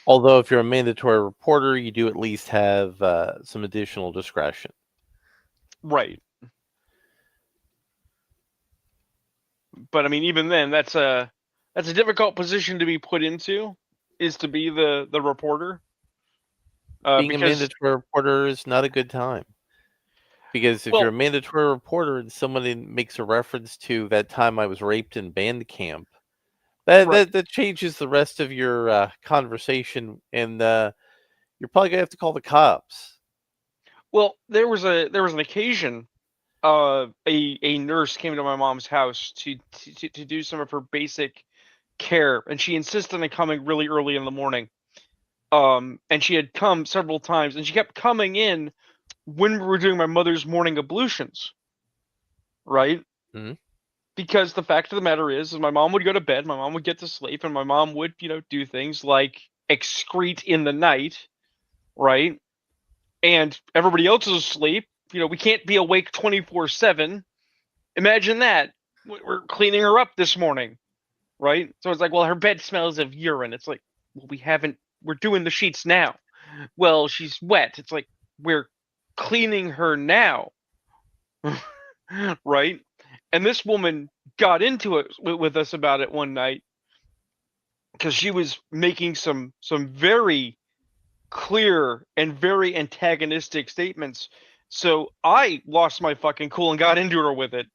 Although if you're a mandatory reporter, you do at least have some additional discretion. Right. But I mean, even then, that's a difficult position to be put into, is to be the reporter. Being a mandatory reporter is not a good time. Because if you're a mandatory reporter and someone makes a reference to that time I was raped in band camp, that changes the rest of your conversation, and you're probably gonna have to call the cops. Well, there was an occasion. A nurse came to my mom's house to do some of her basic care, and she insisted on coming really early in the morning. And she had come several times, and she kept coming in when we were doing my mother's morning ablutions, right? Mm-hmm. Because the fact of the matter is my mom would go to bed, my mom would get to sleep, and my mom would, do things like excrete in the night, right? And everybody else is asleep. We can't be awake 24/7. Imagine that. We're cleaning her up this morning, right? So it's like, well, her bed smells of urine. It's like, well, we're doing the sheets now. Well, she's wet. It's like, we're cleaning her now, right? And this woman got into it with us about it one night because she was making some very clear and very antagonistic statements. So I lost my fucking cool and got into her with it.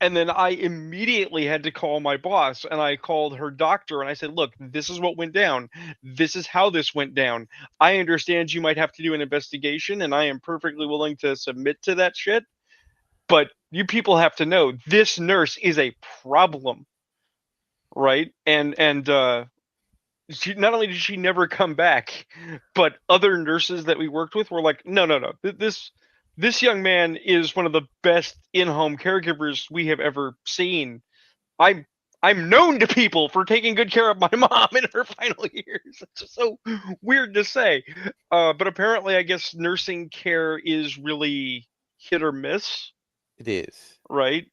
And then I immediately had to call my boss, and I called her doctor, and I said, look, this is what went down. This is how this went down. I understand you might have to do an investigation, and I am perfectly willing to submit to that shit. But you people have to know, this nurse is a problem, right? And she, not only did she never come back, but other nurses that we worked with were like, no. This young man is one of the best in-home caregivers we have ever seen. I'm known to people for taking good care of my mom in her final years. It's just so weird to say. But apparently, I guess nursing care is really hit or miss. It is. Right?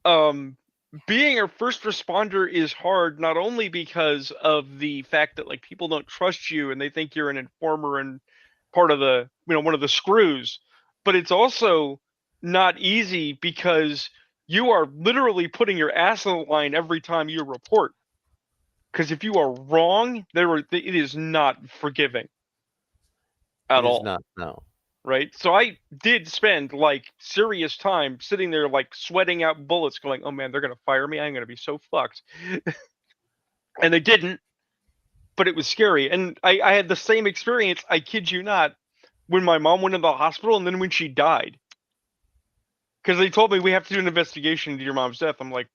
Being a first responder is hard, not only because of the fact that like people don't trust you and they think you're an informer and part of the, one of the screws, but it's also not easy because you are literally putting your ass on the line every time you report. Because if you are wrong, it is not forgiving at all. It is not, no. Right? So I did spend like serious time sitting there like sweating out bullets going, oh man, they're going to fire me. I'm going to be so fucked. And they didn't, but it was scary. And I had the same experience, I kid you not, when my mom went into the hospital and then when she died. Because they told me we have to do an investigation into your mom's death. I'm like,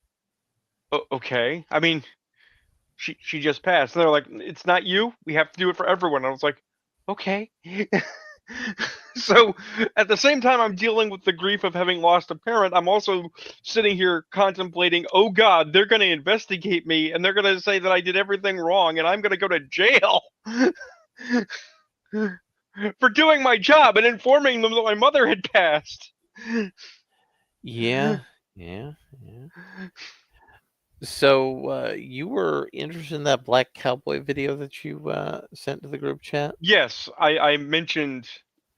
okay. I mean, she just passed. And they're like, it's not you. We have to do it for everyone. I was like, okay. So at the same time I'm dealing with the grief of having lost a parent, I'm also sitting here contemplating, oh God, they're going to investigate me and they're going to say that I did everything wrong and I'm going to go to jail for doing my job and informing them that my mother had passed. Yeah. So you were interested in that Black Cowboy video that you sent to the group chat? Yes, I mentioned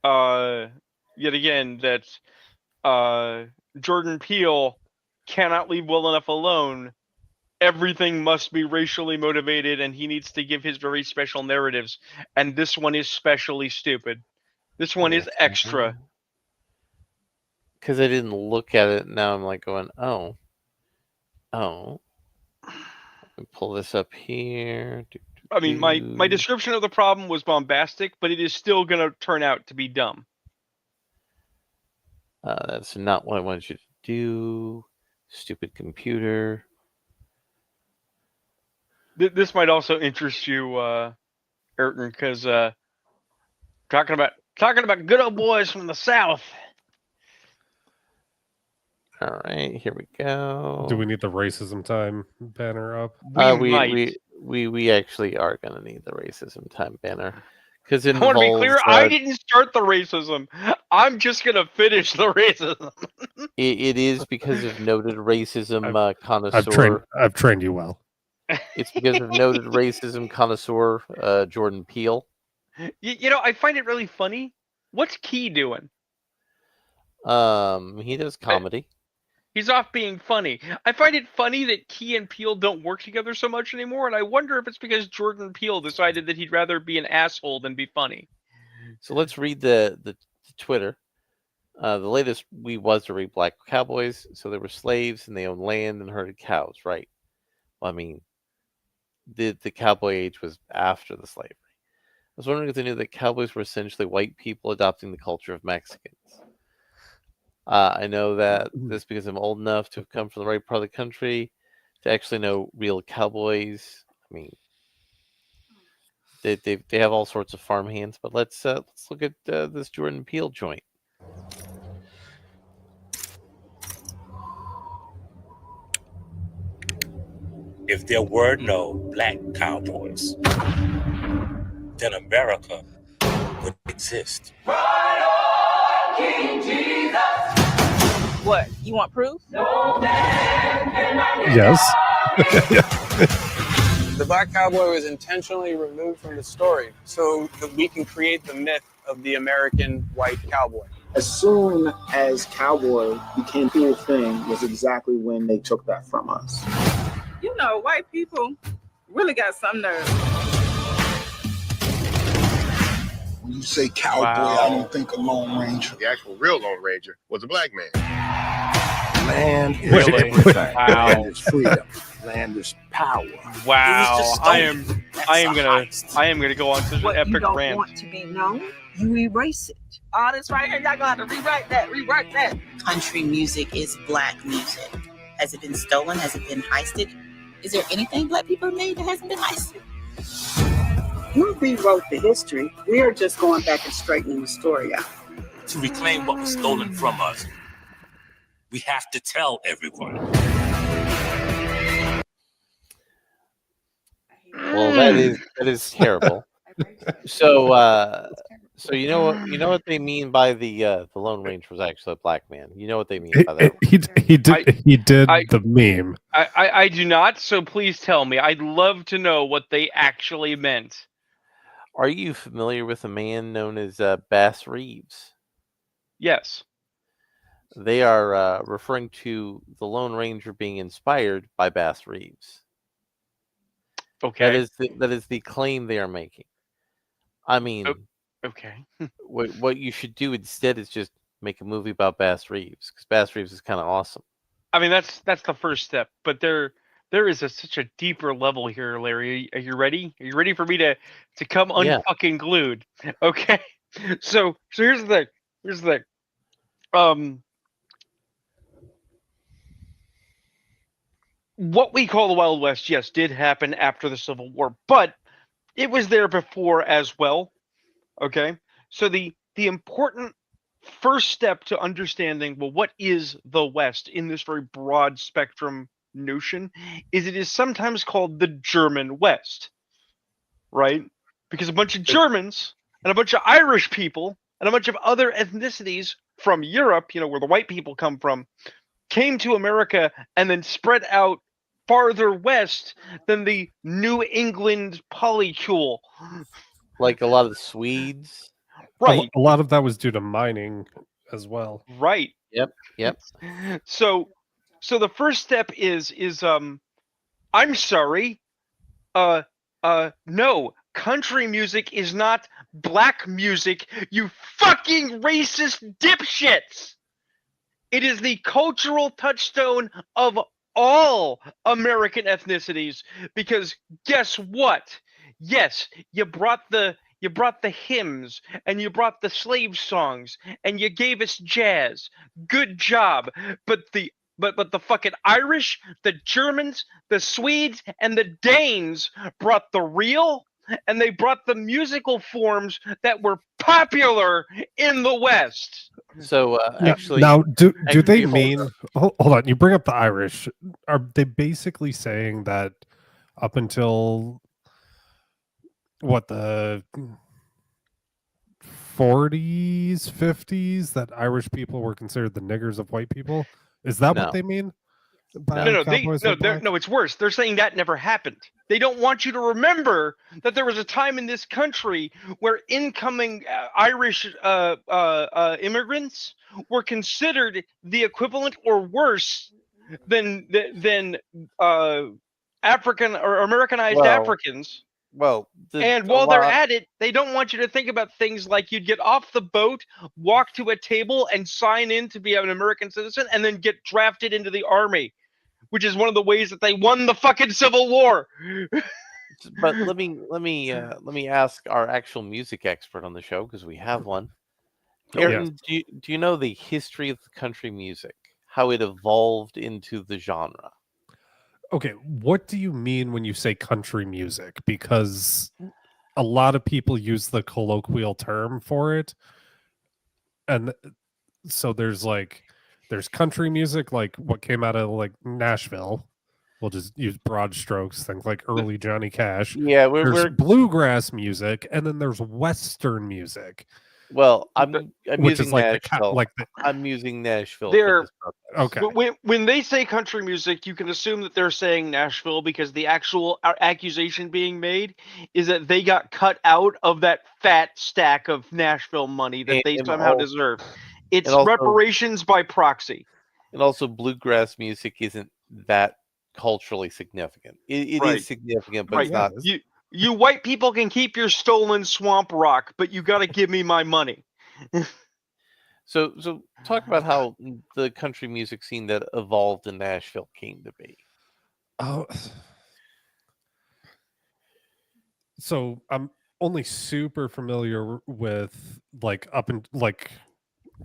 yet again that Jordan Peele cannot leave well enough alone. Everything must be racially motivated, and he needs to give his very special narratives. And this one is specially stupid. This one is extra. Because I didn't look at it, now I'm like going, oh. Let me pull this up here. I mean, my description of the problem was bombastic, but it is still going to turn out to be dumb. That's not what I wanted you to do. Stupid computer. This might also interest you, Ayrton, because talking about good old boys from the South. All right, here we go. Do we need the racism time banner up? We actually are gonna need the racism time banner because I want to be clear. I didn't start the racism. I'm just gonna finish the racism. It is because of noted racism connoisseur. I've trained you well. It's because of noted racism connoisseur Jordan Peele. I find it really funny. What's Key doing? He does comedy. He's off being funny. I find it funny that Key and Peele don't work together so much anymore, and I wonder if it's because Jordan Peele decided that he'd rather be an asshole than be funny. So let's read the Twitter. The latest was to read Black Cowboys. So they were slaves and they owned land and herded cows, right? Well, I mean, the cowboy age was after the slavery. I was wondering if they knew that cowboys were essentially white people adopting the culture of Mexicans. I know that this because I'm old enough to have come from the right part of the country to actually know real cowboys. I mean, they have all sorts of farm hands, but let's look at this Jordan Peele joint. If there were no black cowboys, then America wouldn't exist. Ride on, King Jesus! What? You want proof? Yes. The black cowboy was intentionally removed from the story so that we can create the myth of the American white cowboy. As soon as cowboy became a cool thing was exactly when they took that from us. You know, white people really got some nerve. When you say cowboy, I don't think a Lone Ranger. The actual real Lone Ranger was a black man. Land is Really? everything. Wow. Land is freedom. Land is power. Wow. I am That's gonna go on such an what you epic don't rant. want to be known, you erase it. All this right here, y'all gonna have to rewrite that. Country music is black music. Has it been stolen? Has it been heisted? Is there anything black people have made that hasn't been heisted? You rewrote the history. We are just going back and straightening the story out. To reclaim what was stolen from us, we have to tell everyone. Well, that is terrible. So you know what they mean by the Lone Ranger was actually a black man. You know what they mean by that. He did the meme. I do not, so please tell me. I'd love to know what they actually meant. Are you familiar with a man known as Bass Reeves? Yes. They are referring to the Lone Ranger being inspired by Bass Reeves. Okay. That is the claim they are making. I mean, okay. what you should do instead is just make a movie about Bass Reeves, because Bass Reeves is kind of awesome. I mean, that's the first step, but there is such a deeper level here, Larry. Are you ready? Are you ready for me to come unfucking glued? Okay. So here's the thing. Here's the thing. What we call the Wild West, yes, did happen after the Civil War, but it was there before as well. Okay. So the important first step to understanding, well, what is the West in this very broad spectrum notion, is it is sometimes called the German West, right? Because a bunch of Germans and a bunch of Irish people and a bunch of other ethnicities from Europe, where the white people come from, came to America and then spread out farther west than the New England polycule. Like a lot of the Swedes. Right. A lot of that was due to mining as well. Right. Yep. So the first step is I'm sorry. No, country music is not black music, you fucking racist dipshits. It is the cultural touchstone of all American ethnicities, because guess what? Yes, you brought the hymns and you brought the slave songs and you gave us jazz. Good job. But the fucking Irish, the Germans, the Swedes, and the Danes brought the real, and they brought the musical forms that were popular in the West. So actually, now do they hold mean? Hold on, you bring up the Irish. Are they basically saying that up until what, the 40s, 50s, that Irish people were considered the niggers of white people? Is that what they mean? No, it's worse. They're saying that never happened. They don't want you to remember that there was a time in this country where incoming Irish immigrants were considered the equivalent or worse than African or Americanized Africans. Well, and while they're at it, they don't want you to think about things like you'd get off the boat, walk to a table, and sign in to be an American citizen, and then get drafted into the army, which is one of the ways that they won the fucking Civil War. But let me ask our actual music expert on the show, because we have one. Ayrton, do you know the history of the country music, how it evolved into the genre? Okay, what do you mean when you say country music? Because a lot of people use the colloquial term for it. And so there's country music, like what came out of like Nashville. We'll just use broad strokes, things like early Johnny Cash. Yeah, there's bluegrass music, and then there's Western music. Well, I'm using like Nashville. the I'm using Nashville. Okay. When they say country music, you can assume that they're saying Nashville, because the actual accusation being made is that they got cut out of that fat stack of Nashville money that they somehow deserve. It's reparations by proxy. And also, bluegrass music isn't that culturally significant. It is significant, but it's not. You white people can keep your stolen swamp rock, but you got to give me my money. So talk about how the country music scene that evolved in Nashville came to be. Oh, so I'm only super familiar with like up and like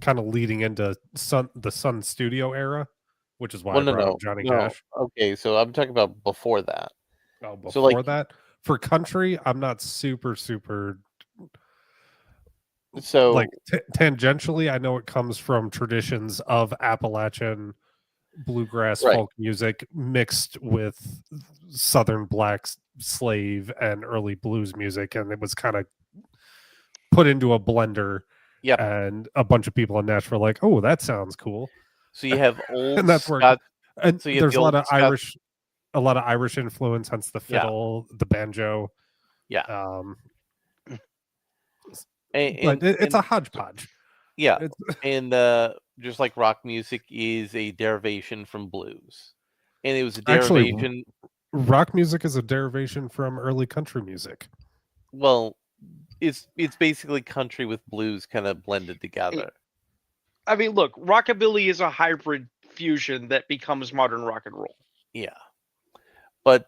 kind of leading into the Sun Studio era, which is why Well, I brought up no. Johnny Cash. Okay, so I'm talking about before that. Oh, So, before that, for country, I'm not super so like tangentially. I know it comes from traditions of Appalachian bluegrass Right. folk music mixed with Southern black slave and early blues music, and it was kind of put into a blender. Yep. And a bunch of people in Nashville were like, oh, that sounds cool. So you have old and that's where Scott. and So you have there's the a lot old of Scott- Irish influence, hence the Yeah. fiddle, the banjo. Yeah. But it's a hodgepodge. Yeah, It's, and just like rock music is a derivation from blues, and it was a actually, derivation. rock music is a derivation from early country music. Well, it's basically country with blues kind of blended together. I mean, look, rockabilly is a hybrid fusion that becomes modern rock and roll. Yeah, but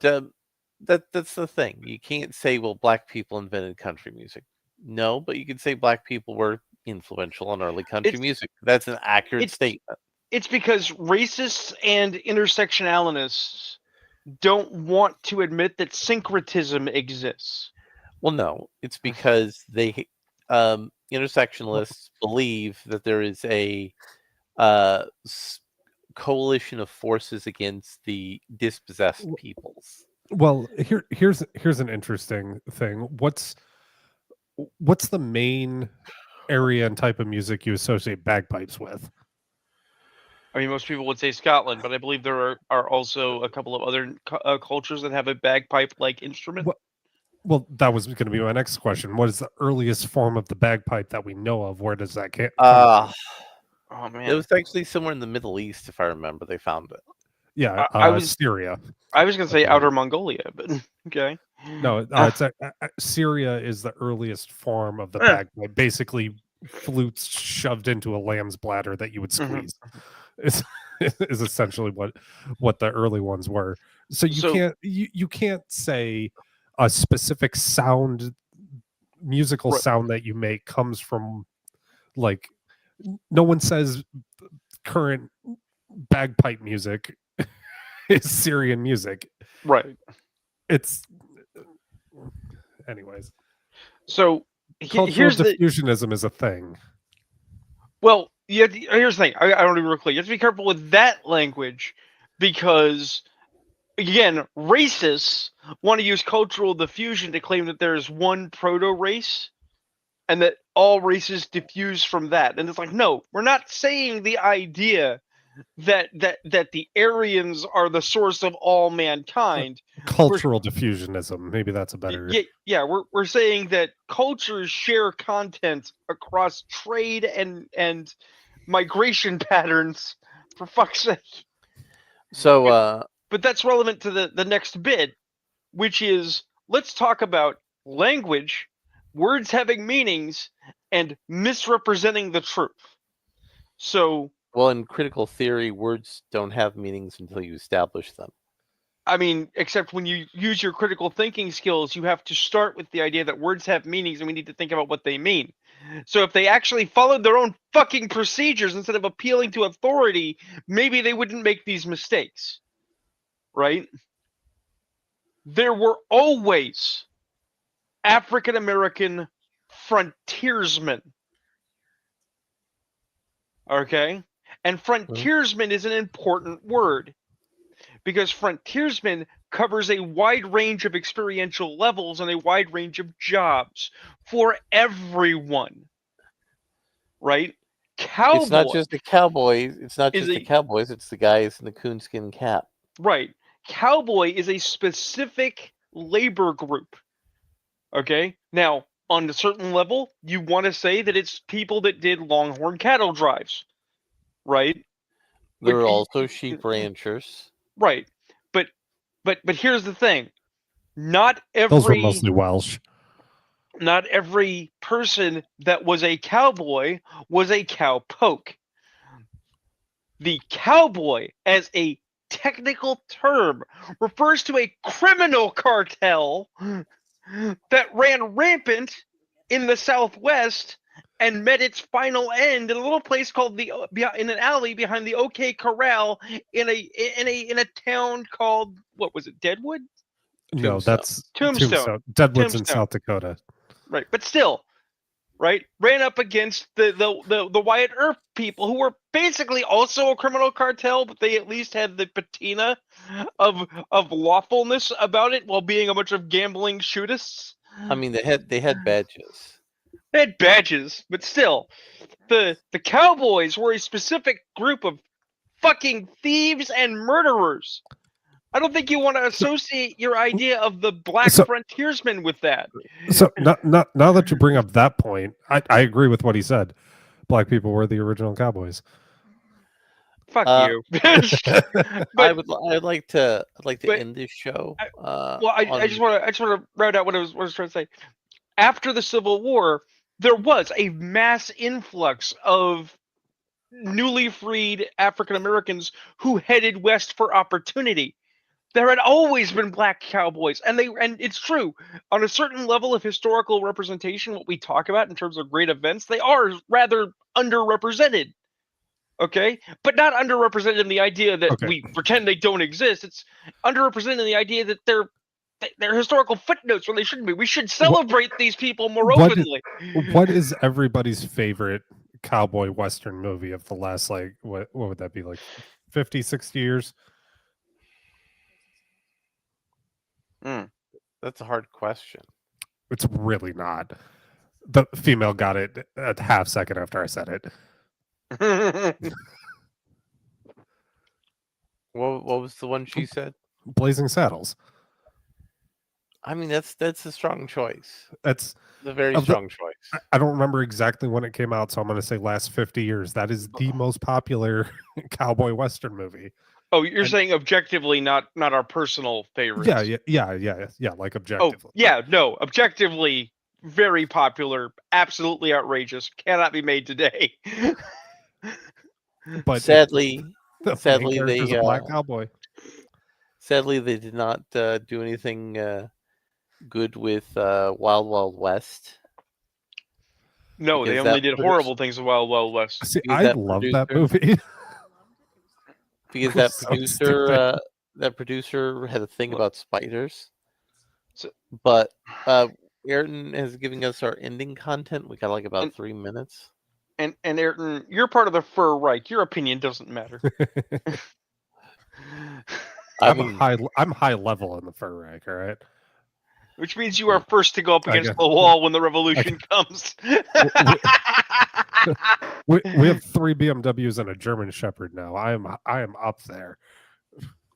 that's the thing. You can't say, well, black people invented country music. No, but you can say black people were influential on early country music. That's an accurate statement. It's because racists and intersectionalists don't want to admit that syncretism exists. Well, no, it's because they intersectionalists believe that there is a coalition of forces against the dispossessed peoples. Well, here's an interesting thing. What's the main area and type of music you associate bagpipes with? I mean, most people would say Scotland, but I believe there are also a couple of other cultures that have a bagpipe-like instrument. Well, that was going to be my next question. What is the earliest form of the bagpipe that we know of? Where does that come from? Oh man, it was actually somewhere in the Middle East, if I remember. They found it. Yeah, Syria. I was going to say Outer Mongolia, but okay. No, it's Syria is the earliest form of the bagpipe. Basically, flutes shoved into a lamb's bladder that you would squeeze. Is essentially what the early ones were. So you can't say a specific sound, musical sound that you make comes from, like, no one says current bagpipe music is Syrian music. Right. It's anyways. So cultural diffusionism is a thing. Well, here's the thing. I don't even real clear. You have to be careful with that language because, again, racists want to use cultural diffusion to claim that there is one proto-race and that all races diffuse from that. And it's like, no, we're not saying the idea that the Aryans are the source of all mankind. Cultural diffusionism, maybe that's a better. Yeah, we're saying that cultures share content across trade and migration patterns. For fuck's sake. So, but that's relevant to the next bit, which is let's talk about language, words having meanings, and misrepresenting the truth. So. Well, in critical theory, words don't have meanings until you establish them. I mean, except when you use your critical thinking skills, you have to start with the idea that words have meanings and we need to think about what they mean. So if they actually followed their own fucking procedures instead of appealing to authority, maybe they wouldn't make these mistakes. Right? There were always African American frontiersmen. Okay? And frontiersman is an important word because frontiersman covers a wide range of experiential levels and a wide range of jobs for everyone. Right? Cowboy. It's not just the cowboys. It's not just the cowboys. It's the guys in the coonskin cap. Right. Cowboy is a specific labor group. Okay? Now, on a certain level, you want to say that it's people that did longhorn cattle drives. Right? There are also sheep ranchers. Right. But here's the thing. Not every Those were mostly Welsh. not every person that was a cowboy was a cowpoke. The cowboy, as a technical term, refers to a criminal cartel that ran rampant in the Southwest and met its final end in a little place called in an alley behind the OK Corral in a town called, what was it, Deadwood? No, that's Tombstone. Deadwood's in Tombstone. South Dakota. Right, but still, right, ran up against the Wyatt Earp people, who were basically also a criminal cartel, but they at least had the patina of lawfulness about it while being a bunch of gambling shootists. I mean, they had badges. They had badges, but still, the cowboys were a specific group of fucking thieves and murderers. I don't think you want to associate your idea of the black frontiersmen with that. So now that you bring up that point, I agree with what he said. Black people were the original cowboys. Fuck you. I'd like to end this show. I just want to round out what I was trying to say. After the Civil War, there was a mass influx of newly freed African Americans who headed west for opportunity. There had always been black cowboys, and it's true, on a certain level of historical representation, what we talk about in terms of great events, they are rather underrepresented. Okay, but not underrepresented in the idea that we pretend they don't exist. It's underrepresented in the idea that they're historical footnotes where they shouldn't be. We should celebrate these people more openly. What is everybody's favorite cowboy western movie of the last, like, what would that be, like 50, 60 years? That's a hard question. It's really not. The female got it a half second after I said it. What was the one she said? Blazing Saddles. I mean, that's a strong choice. That's a very strong choice. I don't remember exactly when it came out, so I'm going to say last 50 years. That is the most popular cowboy western movie. Oh, you're saying objectively, not our personal favorites. Yeah. Like objectively. Oh, yeah, no, objectively, very popular, absolutely outrageous, cannot be made today. But sadly, they a black cowboy. Sadly, they did not do anything good with Wild Wild West. No, they only did horrible things with Wild Wild West. See, I love that movie. Because that producer had a thing about spiders. But Ayrton is giving us our ending content. We got like about 3 minutes. And Ayrton, you're part of the Fur Reich. Your opinion doesn't matter. I'm high level in the Fur Reich, all right? Which means you are first to go up against the wall when the revolution comes. we have 3 BMWs and a German Shepherd now. I am up there.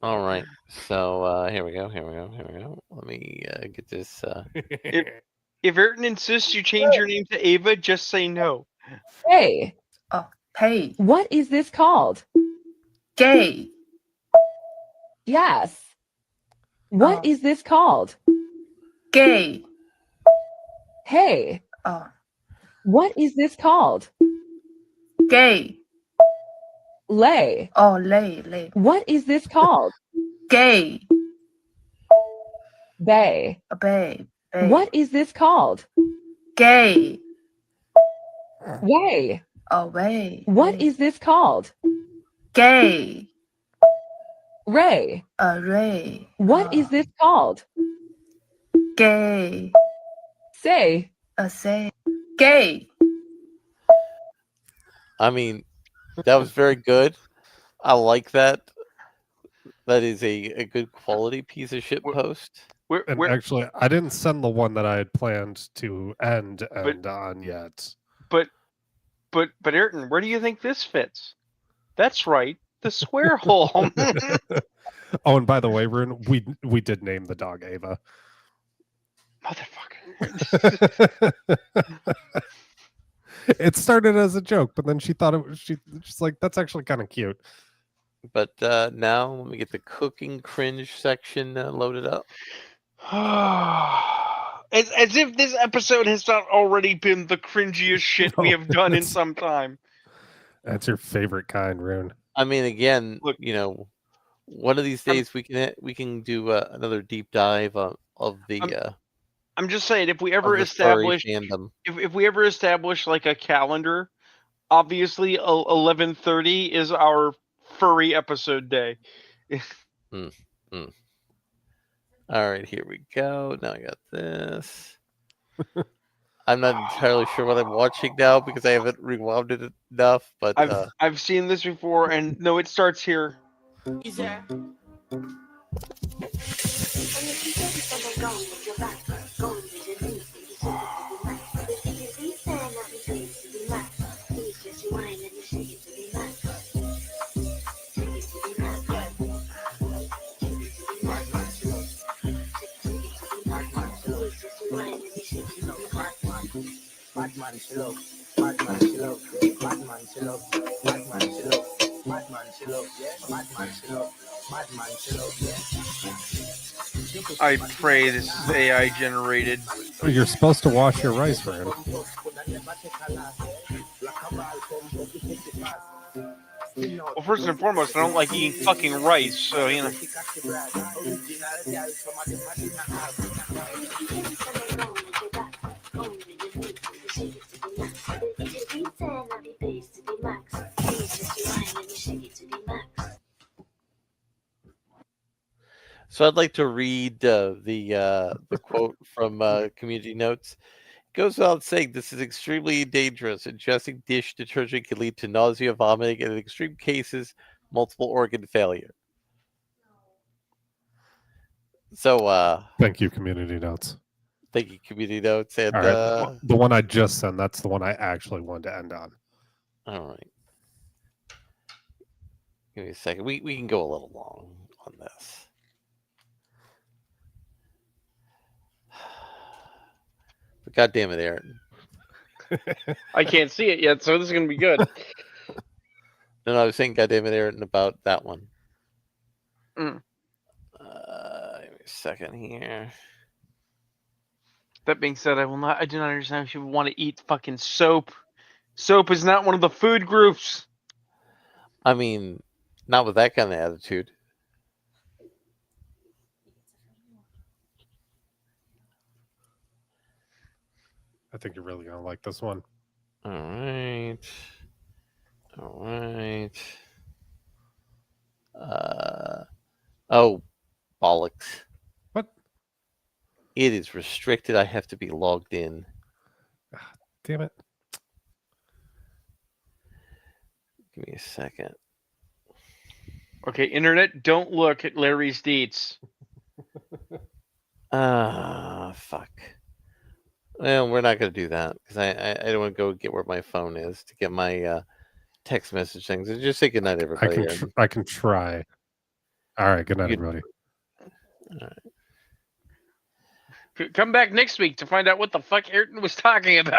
All right. So here we go. Let me get this. If Ayrton insists you change your name to Ava, just say no. Hey. Oh, hey. What is this called? Gay. Yes. What is this called? Gay. Hey. Oh. What is this called? Gay. Lay. Oh, lay. What is this called? Gay. Bay. A bay. What is this called? Gay. Way. Oh, way. What is this called? Gay. Ray. Ray. What is this called? Gay. Say. Say. Gay. I mean, that was very good. I like that. That is a good quality piece of shit post. Actually, I didn't send the one that I had planned to end on yet. But Ayrton, where do you think this fits? That's right, the square hole. Oh, and by the way, Rune, we did name the dog Ava. Motherfucker. It started as a joke, but then she thought it was she's like, that's actually kind of cute. But now let me get the cooking cringe section loaded up. As if this episode has not already been the cringiest shit we No, have done in it's- some time. That's your favorite kind, Rune. I mean, again, Look, one of these days we can do another deep dive of the I'm just saying, if we of ever the furry establish, fandom. if we ever establish like a calendar, obviously 11:30 is our furry episode day. All right, here we go. Now I got this. I'm not entirely sure what I'm watching now because I haven't rewound it enough. But I've seen this before, and no, it starts here. Batman chill out. Batman chill out. Batman chill out. Batman chill out. Batman chill out. Yeah. Batman chill out. Batman chill out. Yeah. I pray this is AI generated. You're supposed to wash your rice, Rune. Well, first and foremost, I don't like eating fucking rice, so you know. so I'd like to read the quote from Community Notes. It goes without saying, this is extremely dangerous. Ingesting dish detergent can lead to nausea, vomiting, and in extreme cases, multiple organ failure. So, Thank you, Community Notes. thank you, Community Notes. And All right, the one I just sent, that's the one I actually wanted to end on. all right. Give me a second. We can go a little long on this. But God damn it, Aaron. I can't see it yet, so this is gonna be good. No, I was saying God damn it, Aaron, about that one. Mm. Give me a second here. That being said, I do not understand if you want to eat fucking soap. Soap is not one of the food groups. I mean, not with that kind of attitude. I think you're really gonna like this one. All right. Oh, bollocks. What? It is restricted. I have to be logged in. Damn it. Give me a second. Okay, internet, don't look at Larry's deets. Fuck. Well, we're not going to do that because I don't want to go get where my phone is to get my text message things. Just say goodnight, everybody. I can try. All right, good night, everybody. All right. Come back next week to find out what the fuck Ayrton was talking about.